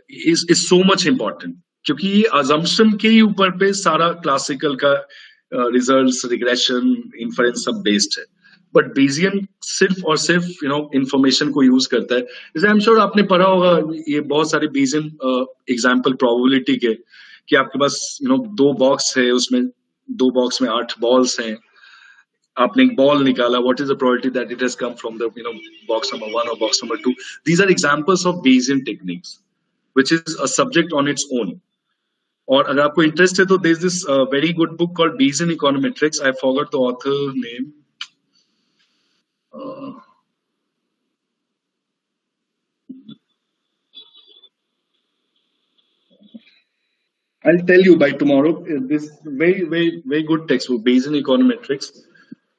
is so much important. क्योंकि ये assumption के ही ऊपर पे सारा classical का results, regression, inference सब based है. But Bayesian सिर्फ और सिर्फ information को use करता है. जैसे I'm sure आपने पढ़ा होगा ये बहुत सारे Bayesian example probability के, कि आपके पास दो बॉक्स है, उसमें दो बॉक्स में 8 balls हैं, आपने एक बॉल निकाला, what is the probability that it has come from the box number 1 or box number 2? These are examples of Bayesian techniques, which is a subject on its own. और अगर आपको interest है तो there is this very good book called Bayesian Econometrics. I forgot the author name. I'll tell you by tomorrow. This very very very good textbook, Bayesian Econometrics.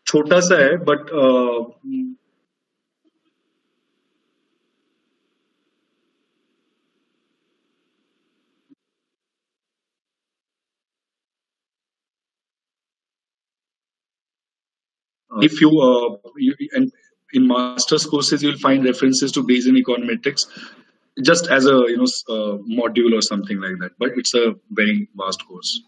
छोटा सा है but if you and in master's courses you'll find references to Bayesian econometrics just as a module or something like that, but it's a very vast course.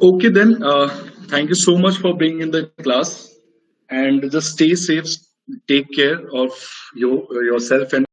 Okay then, thank you so much for being in the class, and just stay safe, take care of yourself and